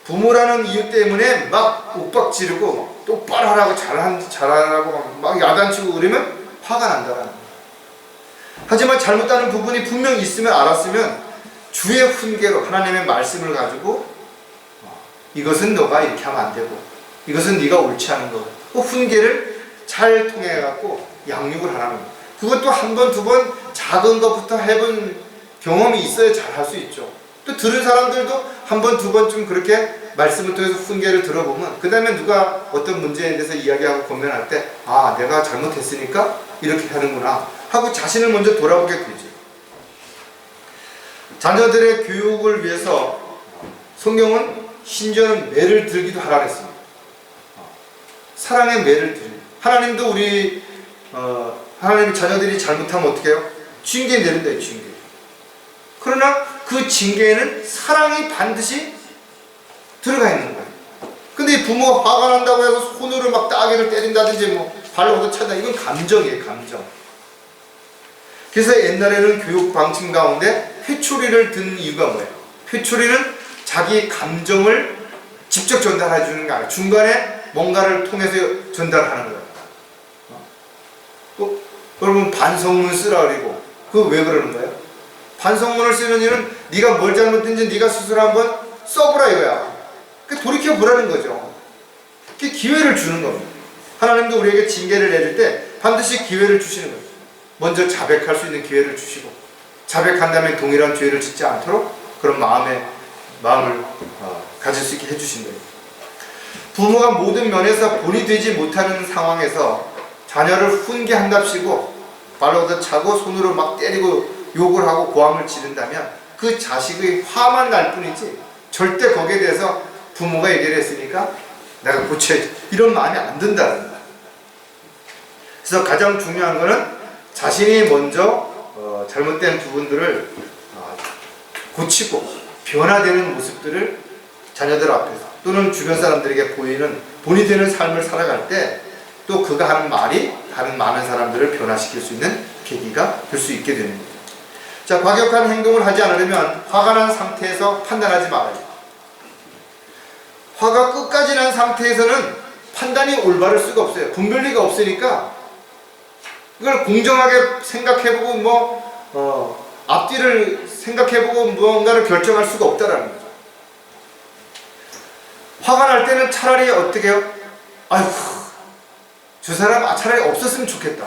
부모라는 이유 때문에 막 윽박 지르고 똑바로 하라고 잘하라고 막 야단치고 그러면 화가 난다라는 거예요. 하지만 잘못하는 부분이 분명 있으면 알았으면 주의 훈계로 하나님의 말씀을 가지고 이것은 너가 이렇게 하면 안 되고 이것은 네가 옳지 않은 거고 그 훈계를 잘 통해 갖고 양육을 하라는 거예요. 그것도 한 번, 두 번 작은 것부터 해본 경험이 있어야 잘 할 수 있죠. 또 들은 사람들도 한 번, 두 번쯤 그렇게 말씀을 통해서 훈계를 들어보면 그 다음에 누가 어떤 문제에 대해서 이야기하고 고민할 때 아 내가 잘못했으니까 이렇게 하는구나 하고 자신을 먼저 돌아보게 되죠. 자녀들의 교육을 위해서 성경은 심지어는 매를 들기도 하라 그랬습니다. 사랑의 매를 들기. 하나님도 우리 하나님의 자녀들이 잘못하면 어떻게 해요? 징계 내린다. 징계. 그러나 그 징계에는 사랑이 반드시 들어가 있는 거예요. 근데 부모가 화가 난다고 해서 손으로 막 따귀를 때린다든지 발로 얻어찬다. 이건 감정이에요. 감정. 그래서 옛날에는 교육 방침 가운데 회초리를 든 이유가 뭐예요? 회초리는 자기 감정을 직접 전달해 주는 게 아니라 중간에 뭔가를 통해서 전달하는 거예요. 여러분 반성문 쓰라 그리고 그거 왜 그러는 거예요? 반성문을 쓰는 이유는 네가 뭘 잘못했는지 네가 스스로 한번 써보라 이거야. 돌이켜 보라는 거죠. 그게 기회를 주는 겁니다. 하나님도 우리에게 징계를 내릴 때 반드시 기회를 주시는 거예요. 먼저 자백할 수 있는 기회를 주시고 자백한 다음에 동일한 죄를 짓지 않도록 그런 마음을 가질 수 있게 해주신 거예요. 부모가 모든 면에서 본이 되지 못하는 상황에서 자녀를 훈계한답시고 발로 차고 손으로 막 때리고 욕을 하고 고함을 지른다면 그 자식의 화만 날 뿐이지 절대 거기에 대해서 부모가 얘기를 했으니까 내가 고쳐야지 이런 마음이 안 든다는 거예요. 그래서 가장 중요한 거는 자신이 먼저 잘못된 부분들을 고치고 변화되는 모습들을 자녀들 앞에서 또는 주변 사람들에게 보이는 본이 되는 삶을 살아갈 때 또 그가 하는 말이 다른 많은 사람들을 변화시킬 수 있는 계기가 될 수 있게 됩니다. 자, 과격한 행동을 하지 않으려면 화가 난 상태에서 판단하지 말아요. 화가 끝까지 난 상태에서는 판단이 올바를 수가 없어요. 분별리가 없으니까 이걸 공정하게 생각해보고 앞뒤를 생각해보고 무언가를 결정할 수가 없다라는 거죠. 화가 날 때는 차라리 어떻게 해요? 아이고 저 사람 차라리 없었으면 좋겠다.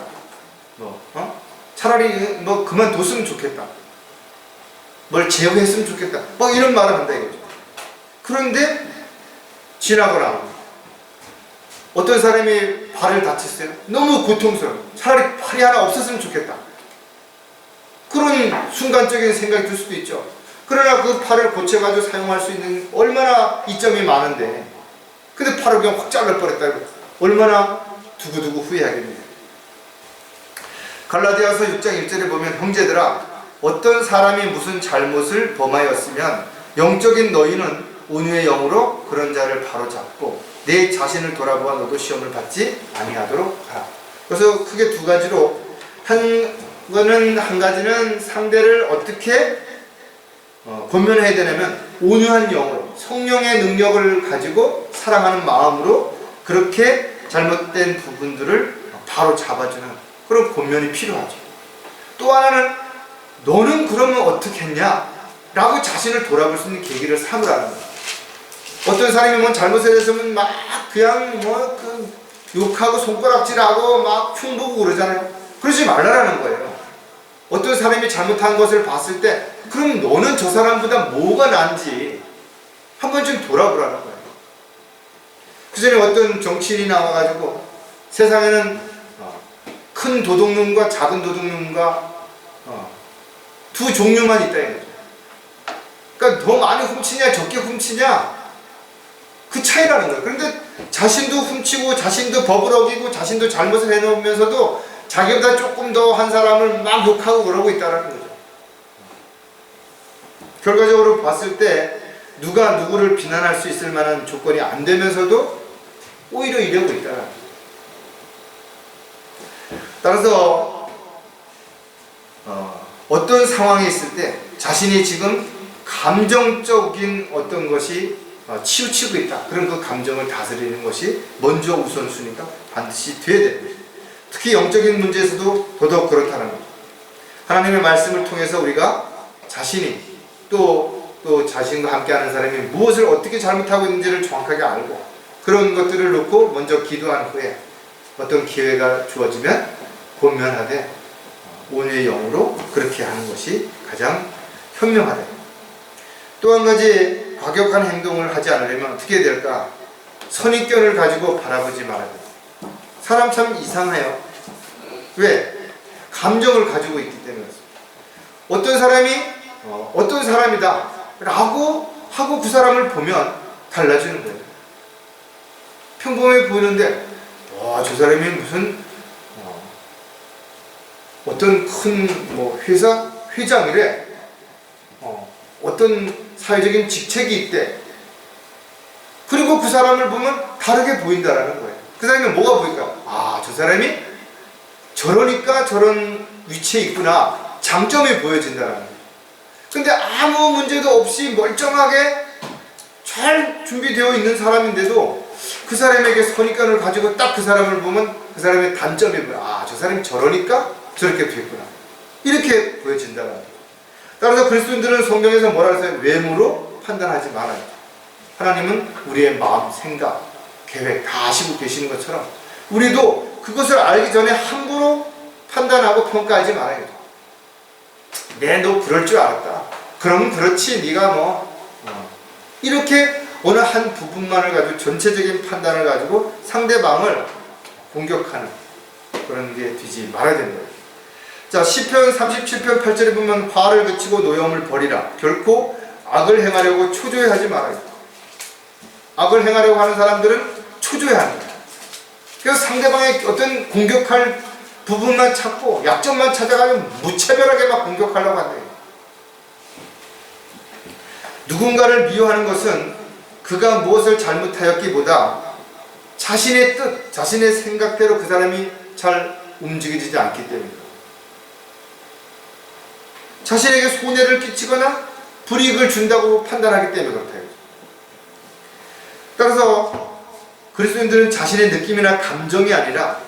차라리 그만뒀으면 좋겠다. 뭘 제어했으면 좋겠다. 이런 말을 한다 이거죠. 그런데 지나고 나면 어떤 사람이 발을 다쳤어요. 너무 고통스러워. 차라리 팔이 하나 없었으면 좋겠다. 그런 순간적인 생각이 들 수도 있죠. 그러나 그 팔을 고쳐가지고 사용할 수 있는 얼마나 이점이 많은데 근데 팔을 그냥 확 잘라 버렸다. 얼마나 두고두고 후회하겠네요. 갈라디아서 6장 1절에 보면 형제들아 어떤 사람이 무슨 잘못을 범하였으면 영적인 너희는 온유의 영으로 그런 자를 바로잡고 내 자신을 돌아보아 너도 시험을 받지 아니하도록 하라. 그래서 크게 두 가지로 한 가지는 상대를 어떻게 권면해야 되냐면 온유한 영으로 성령의 능력을 가지고 사랑하는 마음으로 그렇게 잘못된 부분들을 바로 잡아주는 그런 권면이 필요하죠. 또 하나는 너는 그러면 어떻게 했냐? 라고 자신을 돌아볼 수 있는 계기를 삼으라는 거예요. 어떤 사람이 뭐 잘못을 했으면 막 그냥 욕하고 손가락질하고 막 흉보고 그러잖아요. 그러지 말라라는 거예요. 어떤 사람이 잘못한 것을 봤을 때 그럼 너는 저 사람보다 뭐가 난지 한 번쯤 돌아보라는 거예요. 그 전에 어떤 정치인이 나와가지고 세상에는 큰 도둑놈과 작은 도둑놈과 두 종류만 있다 이거죠. 그러니까 더 많이 훔치냐 적게 훔치냐 그 차이라는 거예요. 그런데 자신도 훔치고 자신도 법을 어기고 자신도 잘못을 해놓으면서도 자기보다 조금 더 한 사람을 막 욕하고 그러고 있다는 거죠. 결과적으로 봤을 때 누가 누구를 비난할 수 있을 만한 조건이 안 되면서도 오히려 이러고 있다는 거죠. 따라서 어떤 상황에 있을 때 자신이 지금 감정적인 어떤 것이 치우치고 있다. 그럼 그 감정을 다스리는 것이 먼저 우선순위가 반드시 돼야 됩니다. 특히 영적인 문제에서도 더더욱 그렇다는 거죠. 하나님의 말씀을 통해서 우리가 자신이 또 자신과 함께하는 사람이 무엇을 어떻게 잘못하고 있는지를 정확하게 알고 그런 것들을 놓고 먼저 기도한 후에 어떤 기회가 주어지면 권면하되 온유의 영으로 그렇게 하는 것이 가장 현명하다. 또 한 가지 과격한 행동을 하지 않으려면 어떻게 해야 될까? 선입견을 가지고 바라보지 말아야 돼요. 사람 참 이상해요. 왜? 감정을 가지고 있기 때문에. 어떤 사람이 어떤 사람이다 라고 하고 그 사람을 보면 달라지는 거예요. 평범해 보이는데 와, 저 사람이 무슨 어떤 큰 회사 회장이래. 어떤 사회적인 직책이 있대. 그리고 그 사람을 보면 다르게 보인다라는 거예요. 그 사람이 뭐가 보일까? 아, 저 사람이 저러니까 저런 위치에 있구나. 장점이 보여진다라는 거예요. 근데 아무 문제도 없이 멀쩡하게 잘 준비되어 있는 사람인데도 그 사람에게 선입견을 가지고 딱 그 사람을 보면 그 사람의 단점이 뭐야? 아, 저 사람이 저러니까 저렇게 됐구나. 이렇게 보여진다는 거예요. 따라서 그리스도인들은 성경에서 뭐라 해서 외모로 판단하지 말아요. 하나님은 우리의 마음, 생각, 계획 다 아시고 계시는 것처럼 우리도 그것을 알기 전에 함부로 판단하고 평가하지 말아요. 너 그럴 줄 알았다. 그럼 그렇지. 네가 이렇게 어느 한 부분만을 가지고 전체적인 판단을 가지고 상대방을 공격하는 그런 게 되지 말아야 된다. 자, 시편 37편 8절에 보면 화를 그치고 노여움을 버리라. 결코 악을 행하려고 초조해하지 말아요. 악을 행하려고 하는 사람들은 초조해합니다. 그래서 상대방의 어떤 공격할 부분만 찾고 약점만 찾아가면 무차별하게 막 공격하려고 한대요. 누군가를 미워하는 것은 그가 무엇을 잘못하였기보다 자신의 뜻, 자신의 생각대로 그 사람이 잘 움직이지 않기 때문입니다. 자신에게 손해를 끼치거나 불이익을 준다고 판단하기 때문에 그렇다. 따라서 그리스도인들은 자신의 느낌이나 감정이 아니라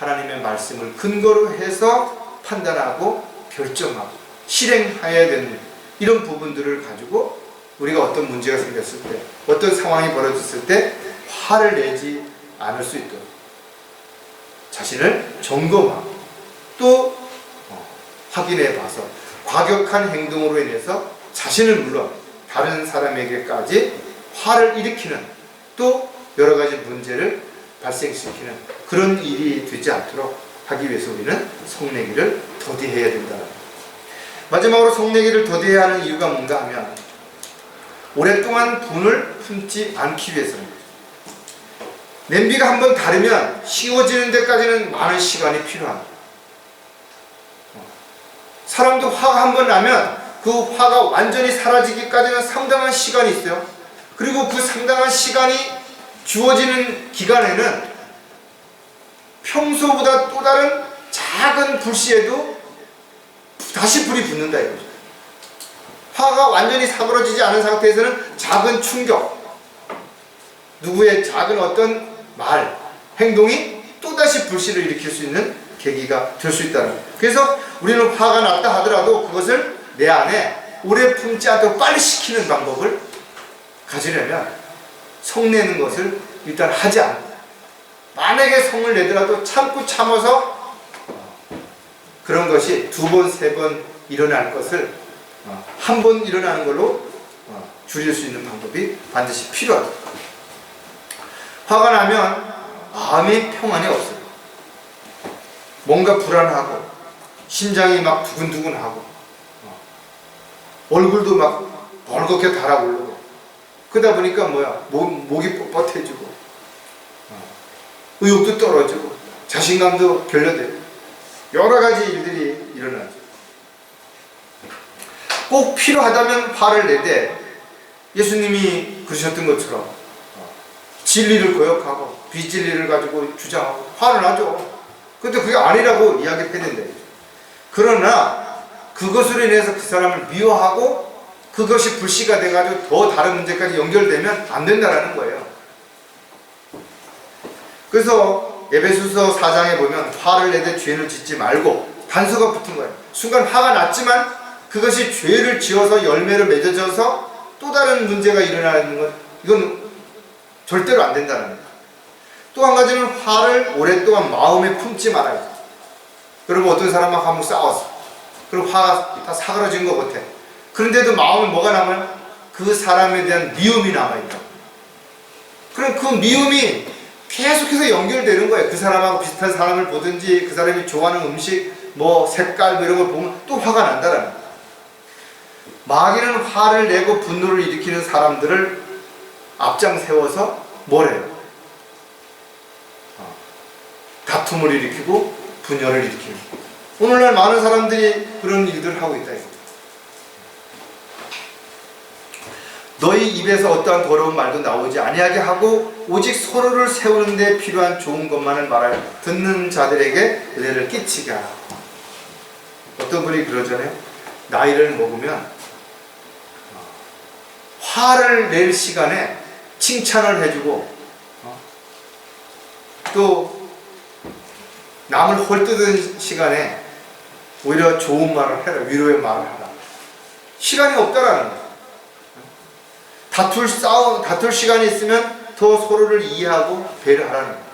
하나님의 말씀을 근거로 해서 판단하고 결정하고 실행해야 되는 이런 부분들을 가지고 우리가 어떤 문제가 생겼을 때, 어떤 상황이 벌어졌을 때 화를 내지 않을 수 있도록 자신을 점검하고 또 확인해 봐서 과격한 행동으로 인해서 자신을 물론 다른 사람에게까지 화를 일으키는 또 여러 가지 문제를 발생시키는 그런 일이 되지 않도록 하기 위해서 우리는 성내기를 더디해야 된다는 거예요. 마지막으로 성내기를 더디해야 하는 이유가 뭔가 하면 오랫동안 분을 품지 않기 위해서입니다. 냄비가 한번 다르면 씌워지는 데까지는 많은 시간이 필요합니다. 사람도 화가 한번 나면 그 화가 완전히 사라지기까지는 상당한 시간이 있어요. 그리고 그 상당한 시간이 주어지는 기간에는 평소보다 또 다른 작은 불씨에도 다시 불이 붙는다 이거죠. 화가 완전히 사그러지지 않은 상태에서는 작은 충격, 누구의 작은 어떤 말, 행동이 또다시 불씨를 일으킬 수 있는 계기가 될 수 있다는 거예요. 그래서 우리는 화가 났다 하더라도 그것을 내 안에 오래 품지 않도록 빨리 식히는 방법을 가지려면 성내는 것을 일단 하지 않고, 만약에 성을 내더라도 참고 참아서 그런 것이 2번, 3번 일어날 것을 한 번 일어나는 걸로 줄일 수 있는 방법이 반드시 필요하다. 화가 나면 마음의 평안이 없어요. 뭔가 불안하고 심장이 막 두근두근하고 얼굴도 막 벌겋게 달아오르고, 그러다 보니까 목이 뻣뻣해지고 의욕도 떨어지고 자신감도 결여되고 여러 가지 일들이 일어나죠. 꼭 필요하다면 화를 내되 예수님이 그러셨던 것처럼 진리를 거역하고 비진리를 가지고 주장하고 화를 나죠. 근데 그게 아니라고 이야기했는데, 그러나 그것으로 인해서 그 사람을 미워하고 그것이 불씨가 돼가지고 더 다른 문제까지 연결되면 안 된다는 거예요. 그래서 에베소서 4장에 보면 화를 내되 죄를 짓지 말고 단서가 붙은 거예요. 순간 화가 났지만 그것이 죄를 지어서 열매를 맺어져서 또 다른 문제가 일어나는 것, 이건 절대로 안 된다는 거예요. 또 한 가지는 화를 오랫동안 마음에 품지 말아요. 여러분, 어떤 사람하고 한번 싸웠어. 그럼 화가 다 사그러진 것 같아. 그런데도 마음에 뭐가 남아요? 그 사람에 대한 미움이 남아있다. 그럼 그 미움이 계속해서 연결되는 거예요. 그 사람하고 비슷한 사람을 보든지 그 사람이 좋아하는 음식, 색깔 이런 걸 보면 또 화가 난다라는 거예요. 마귀는 화를 내고 분노를 일으키는 사람들을 앞장 세워서 뭐래요? 다툼을 일으키고 분열을 일으키는 거예요. 오늘날 많은 사람들이 그런 일들을 하고 있다. 너희 입에서 어떠한 더러운 말도 나오지 아니하게 하고 오직 서로를 세우는 데 필요한 좋은 것만을 말하여 듣는 자들에게 은혜를 끼치게 하라. 어떤 분이 그러잖아요. 나이를 먹으면 화를 낼 시간에 칭찬을 해주고 또 남을 헐뜯은 시간에 오히려 좋은 말을 해라, 위로의 말을 하라. 시간이 없다라는 거예요. 다툴 시간이 있으면 더 서로를 이해하고 배려하라는 거예요.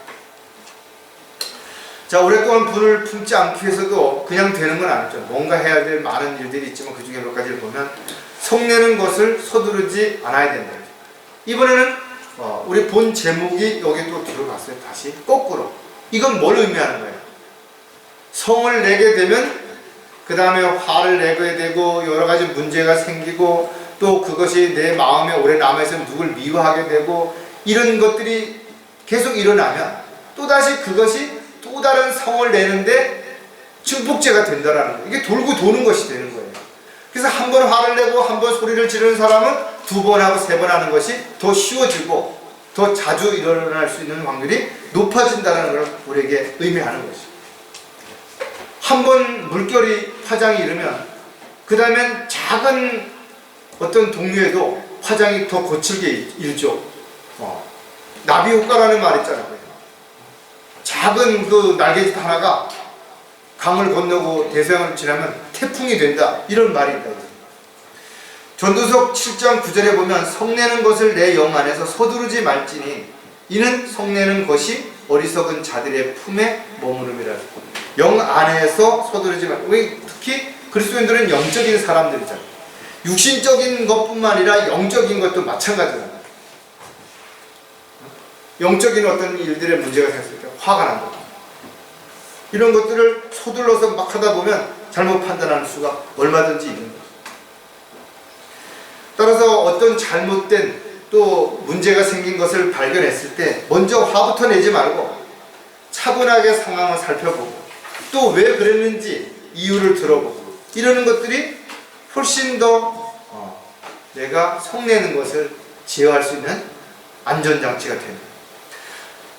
자, 오랫동안 분을 품지 않기 위해서도 그냥 되는 건 아니죠. 뭔가 해야 될 많은 일들이 있지만 그 중에 몇 가지를 보면 성내는 것을 서두르지 않아야 된다. 이번에는 우리 본 제목이 여기 또 들어갔어요. 다시 거꾸로. 이건 뭘 의미하는 거예요? 성을 내게 되면 그 다음에 화를 내게 되고 여러 가지 문제가 생기고 또 그것이 내 마음에 오래 남아있으면 누굴 미워하게 되고 이런 것들이 계속 일어나면 또다시 그것이 또 다른 성을 내는데 증폭제가 된다라는 거예요. 이게 돌고 도는 것이 되는 거예요. 그래서 한 번 화를 내고 한 번 소리를 지르는 사람은 2번 하고 3번 하는 것이 더 쉬워지고 더 자주 일어날 수 있는 확률이 높아진다는 걸 우리에게 의미하는 것이죠. 한 번 물결이 화장이 일으면 그 다음엔 작은 어떤 동류에도 화장이 더 거칠게 일죠. 나비 효과라는 말 있잖아요. 작은 그 날개짓 하나가 강을 건너고 대서양을 지나면 태풍이 된다, 이런 말이 있다. 전도서 7장 9절에 보면 성내는 것을 내 영 안에서 서두르지 말지니 이는 성내는 것이 어리석은 자들의 품에 머무름이라. 영 안에서 서두르지 말. 왜 특히 그리스도인들은 영적인 사람들이잖아요. 육신적인 것뿐만 아니라 영적인 것도 마찬가지잖아요. 영적인 어떤 일들의 문제가 생겼을 때 화가 난다. 이런 것들을 서둘러서 막 하다 보면 잘못 판단하는 수가 얼마든지 있는 거죠. 따라서 어떤 잘못된 또 문제가 생긴 것을 발견했을 때 먼저 화부터 내지 말고 차분하게 상황을 살펴보고 또 왜 그랬는지 이유를 들어보고 이러는 것들이 훨씬 더 내가 성내는 것을 제어할 수 있는 안전장치가 됩니다.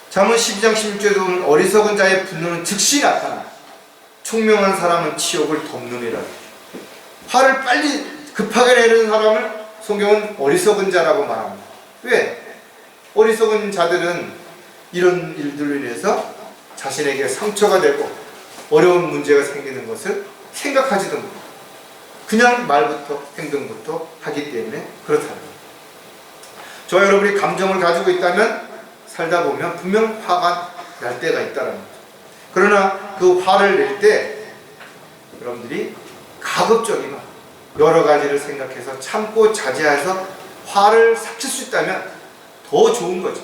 잠언 12장 16절에 보면 어리석은 자의 분노는 즉시 나타나 총명한 사람은 치욕을 덮느니라. 화를 빨리 급하게 내는 사람을 성경은 어리석은 자라고 말합니다. 왜? 어리석은 자들은 이런 일들로 인해서 자신에게 상처가 되고 어려운 문제가 생기는 것을 생각하지도 못해요. 그냥 말부터 행동부터 하기 때문에 그렇다는 거예요. 저와 여러분이 감정을 가지고 있다면 살다 보면 분명 화가 날 때가 있다는 거죠. 그러나 그 화를 낼 때 여러분들이 가급적이면 여러 가지를 생각해서 참고 자제해서 화를 삭힐 수 있다면 더 좋은 거죠.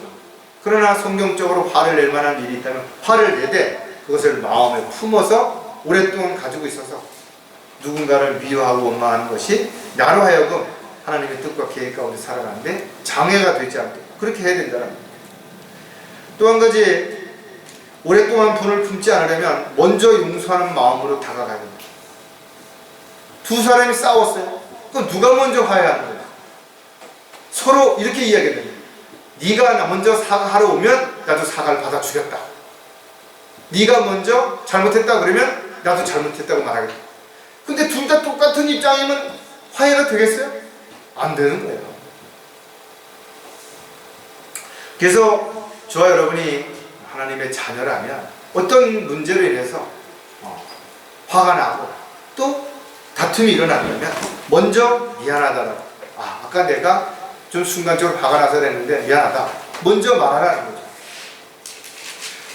그러나 성경적으로 화를 낼 만한 일이 있다면 화를 내되 그것을 마음에 품어서 오랫동안 가지고 있어서 누군가를 미워하고 원망하는 것이 나로 하여금 하나님의 뜻과 계획 가운데 살아가는데 장애가 되지 않게 그렇게 해야 된다는 겁니다. 또 한 가지, 오랫동안 분을 품지 않으려면 먼저 용서하는 마음으로 다가가야 됩니다. 두 사람이 싸웠어요. 그럼 누가 먼저 화해하는 거예요? 서로 이렇게 이야기해야 됩니다. 네가 나 먼저 사과하러 오면 나도 사과를 받아주겠다. 네가 먼저 잘못했다 그러면 나도 잘못했다고 말하겠다. 근데 둘 다 똑같은 입장이면 화해가 되겠어요? 안 되는 거예요. 그래서 저와 여러분이 하나님의 자녀라면 어떤 문제로 인해서 화가 나고 또 다툼이 일어나려면 먼저 미안하다라고, 아까 내가 좀 순간적으로 화가 나서 그랬는데 미안하다, 먼저 말하라는 거죠.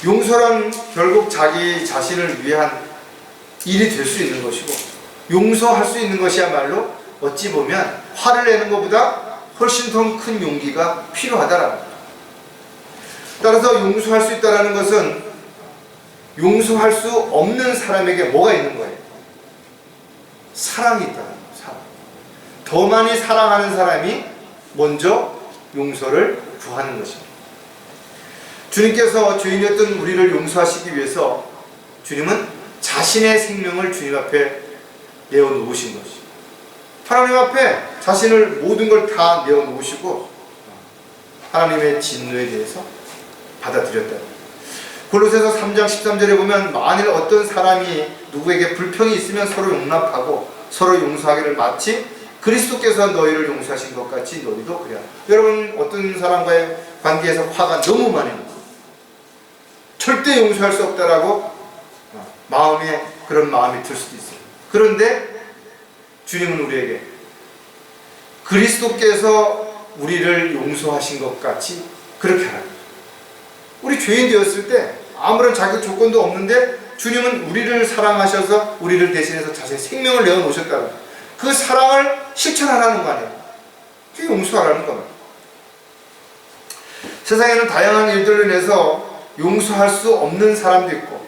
용서란 결국 자기 자신을 위한 일이 될 수 있는 것이고, 용서할 수 있는 것이야말로 어찌 보면 화를 내는 것보다 훨씬 더 큰 용기가 필요하다라는 거죠. 따라서 용서할 수 있다는 것은 용서할 수 없는 사람에게 뭐가 있는 거예요? 사랑이 있다는 거예요. 사랑. 더 많이 사랑하는 사람이 먼저 용서를 구하는 것입니다. 주님께서 죄인이었던 우리를 용서하시기 위해서 주님은 자신의 생명을 주님 앞에 내어놓으신 것이죠. 하나님 앞에 자신을 모든 걸 다 내어놓으시고 하나님의 진노에 대해서 받아들였다. 골로새서 3장 13절에 보면 만일 어떤 사람이 누구에게 불평이 있으면 서로 용납하고 서로 용서하기를 마치 그리스도께서 너희를 용서하신 것 같이 너희도 그래야. 여러분 어떤 사람과의 관계에서 화가 너무 많이 나요. 절대 용서할 수 없다라고 마음에 그런 마음이 들 수도 있어요. 그런데 주님은 우리에게 그리스도께서 우리를 용서하신 것 같이 그렇게 하라. 우리 죄인 되었을 때 아무런 자격 조건도 없는데 주님은 우리를 사랑하셔서 우리를 대신해서 자신의 생명을 내어놓으셨다는 그 사랑을 실천하라는 거 아니에요. 그게 용서하라는 겁니다. 세상에는 다양한 일들로 인해서 용서할 수 없는 사람도 있고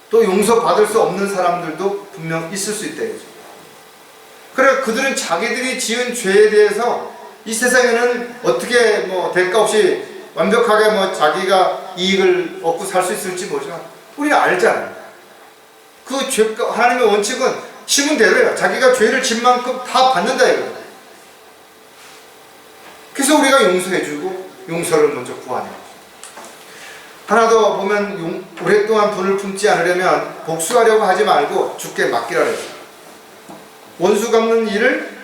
또 용서받을 수 없는 사람들도 분명 있을 수 있다 이거죠. 그래 그들은 자기들이 지은 죄에 대해서 이 세상에는 어떻게 대가 없이 완벽하게 자기가 이익을 얻고 살 수 있을지 모르지만 우리는 알잖아요. 그 죄, 하나님의 원칙은 심은 대로예요. 자기가 죄를 진 만큼 다 받는다 이거예요. 그래서 우리가 용서해주고 용서를 먼저 구하네요. 하나 더 보면 오랫동안 분을 품지 않으려면 복수하려고 하지 말고 주께 맡기라 그랬어요. 원수 갚는 일을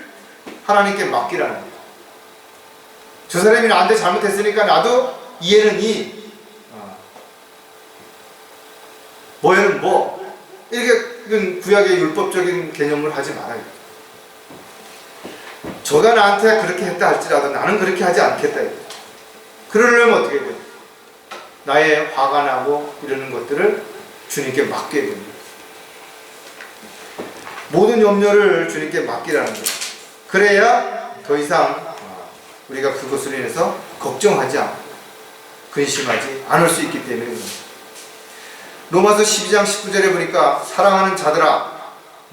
하나님께 맡기라는 거예요. 저 사람이 나한테 잘못했으니까 나도 이해는 뭐에는 뭐 이렇게 구약의 율법적인 개념을 하지 말아요. 저가 나한테 그렇게 했다 할지라도 나는 그렇게 하지 않겠다. 그러려면 어떻게 돼요? 나의 화가 나고 이러는 것들을 주님께 맡게 됩니다. 모든 염려를 주님께 맡기라는 거예요. 그래야 더 이상 우리가 그것으로 인해서 걱정하지 않고 근심하지 않을 수 있기 때문에 그렇습니다. 로마서 12장 19절에 보니까 사랑하는 자들아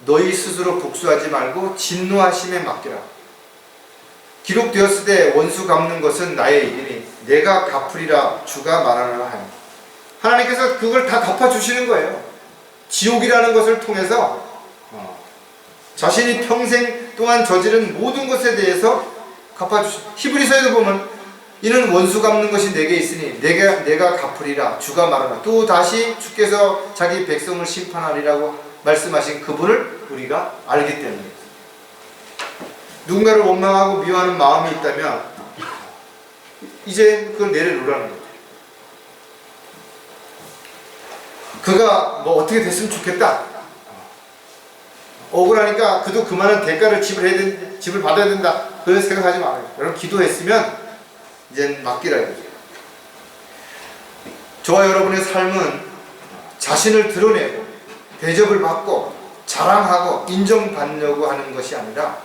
너희 스스로 복수하지 말고 진노하심에 맡기라. 기록되었을 때 원수 갚는 것은 나의 일이니 내가 갚으리라 주가 말하노라 하니. 하나님께서 그걸 다 갚아주시는 거예요. 지옥이라는 것을 통해서 자신이 평생 동안 저지른 모든 것에 대해서 갚아주시고, 히브리서에도 보면 이는 원수 갚는 것이 내게 있으니 내가 갚으리라 주가 말하노라. 또 다시 주께서 자기 백성을 심판하리라고 말씀하신 그분을 우리가 알기 때문에 누군가를 원망하고 미워하는 마음이 있다면 이제 그걸 내려놓으라는 거죠. 그가 어떻게 됐으면 좋겠다. 억울하니까 그도 그만한 대가를 지불 받아야 된다. 그런 생각하지 말아요. 여러분 기도했으면 이젠 맡기라 이거죠. 저와 여러분의 삶은 자신을 드러내고 대접을 받고 자랑하고 인정받려고 하는 것이 아니라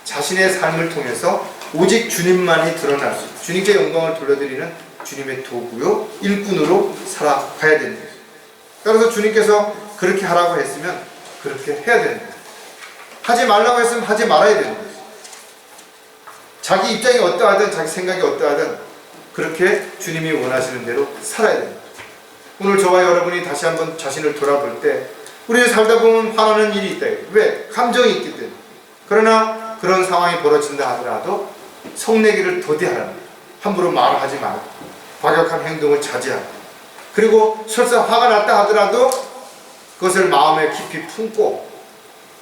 자신의 삶을 통해서 오직 주님만이 드러날 수 있고 주님께 영광을 돌려드리는 주님의 도구요 일꾼으로 살아가야 되는 거죠. 따라서 주님께서 그렇게 하라고 했으면 그렇게 해야 되는 거죠. 하지 말라고 했으면 하지 말아야 되는 거죠. 자기 입장이 어떠하든 자기 생각이 어떠하든 그렇게 주님이 원하시는 대로 살아야 되는 거죠. 오늘 저와 여러분이 다시 한번 자신을 돌아볼 때 우리는 살다 보면 화나는 일이 있다. 왜? 감정이 있기 때문에. 그러나 그런 상황이 벌어진다 하더라도 성내기를 더디하라. 함부로 말을 하지 말고 과격한 행동을 자제하고 그리고 설사 화가 났다 하더라도 그것을 마음에 깊이 품고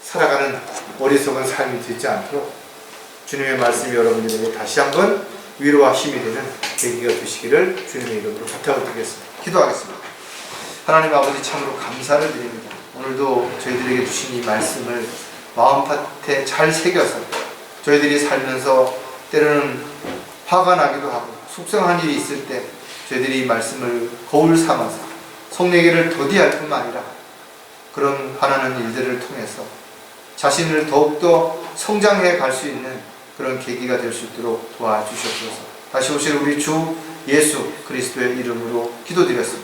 살아가는 어리석은 삶이 되지 않도록 주님의 말씀이 여러분들에게 다시 한번 위로와 힘이 되는 계기가 되시기를 주님의 이름으로 부탁을 드리겠습니다. 기도하겠습니다. 하나님 아버지 참으로 감사를 드립니다. 오늘도 저희들에게 주신 이 말씀을 마음밭에 잘 새겨서 저희들이 살면서 때로는 화가 나기도 하고 속상한 일이 있을 때 저희들이 이 말씀을 거울 삼아서 성내기를 더디할 뿐만 아니라 그런 화나는 일들을 통해서 자신을 더욱더 성장해 갈 수 있는 그런 계기가 될 수 있도록 도와주시옵소서. 다시 오실 우리 주 예수 그리스도의 이름으로 기도드렸습니다.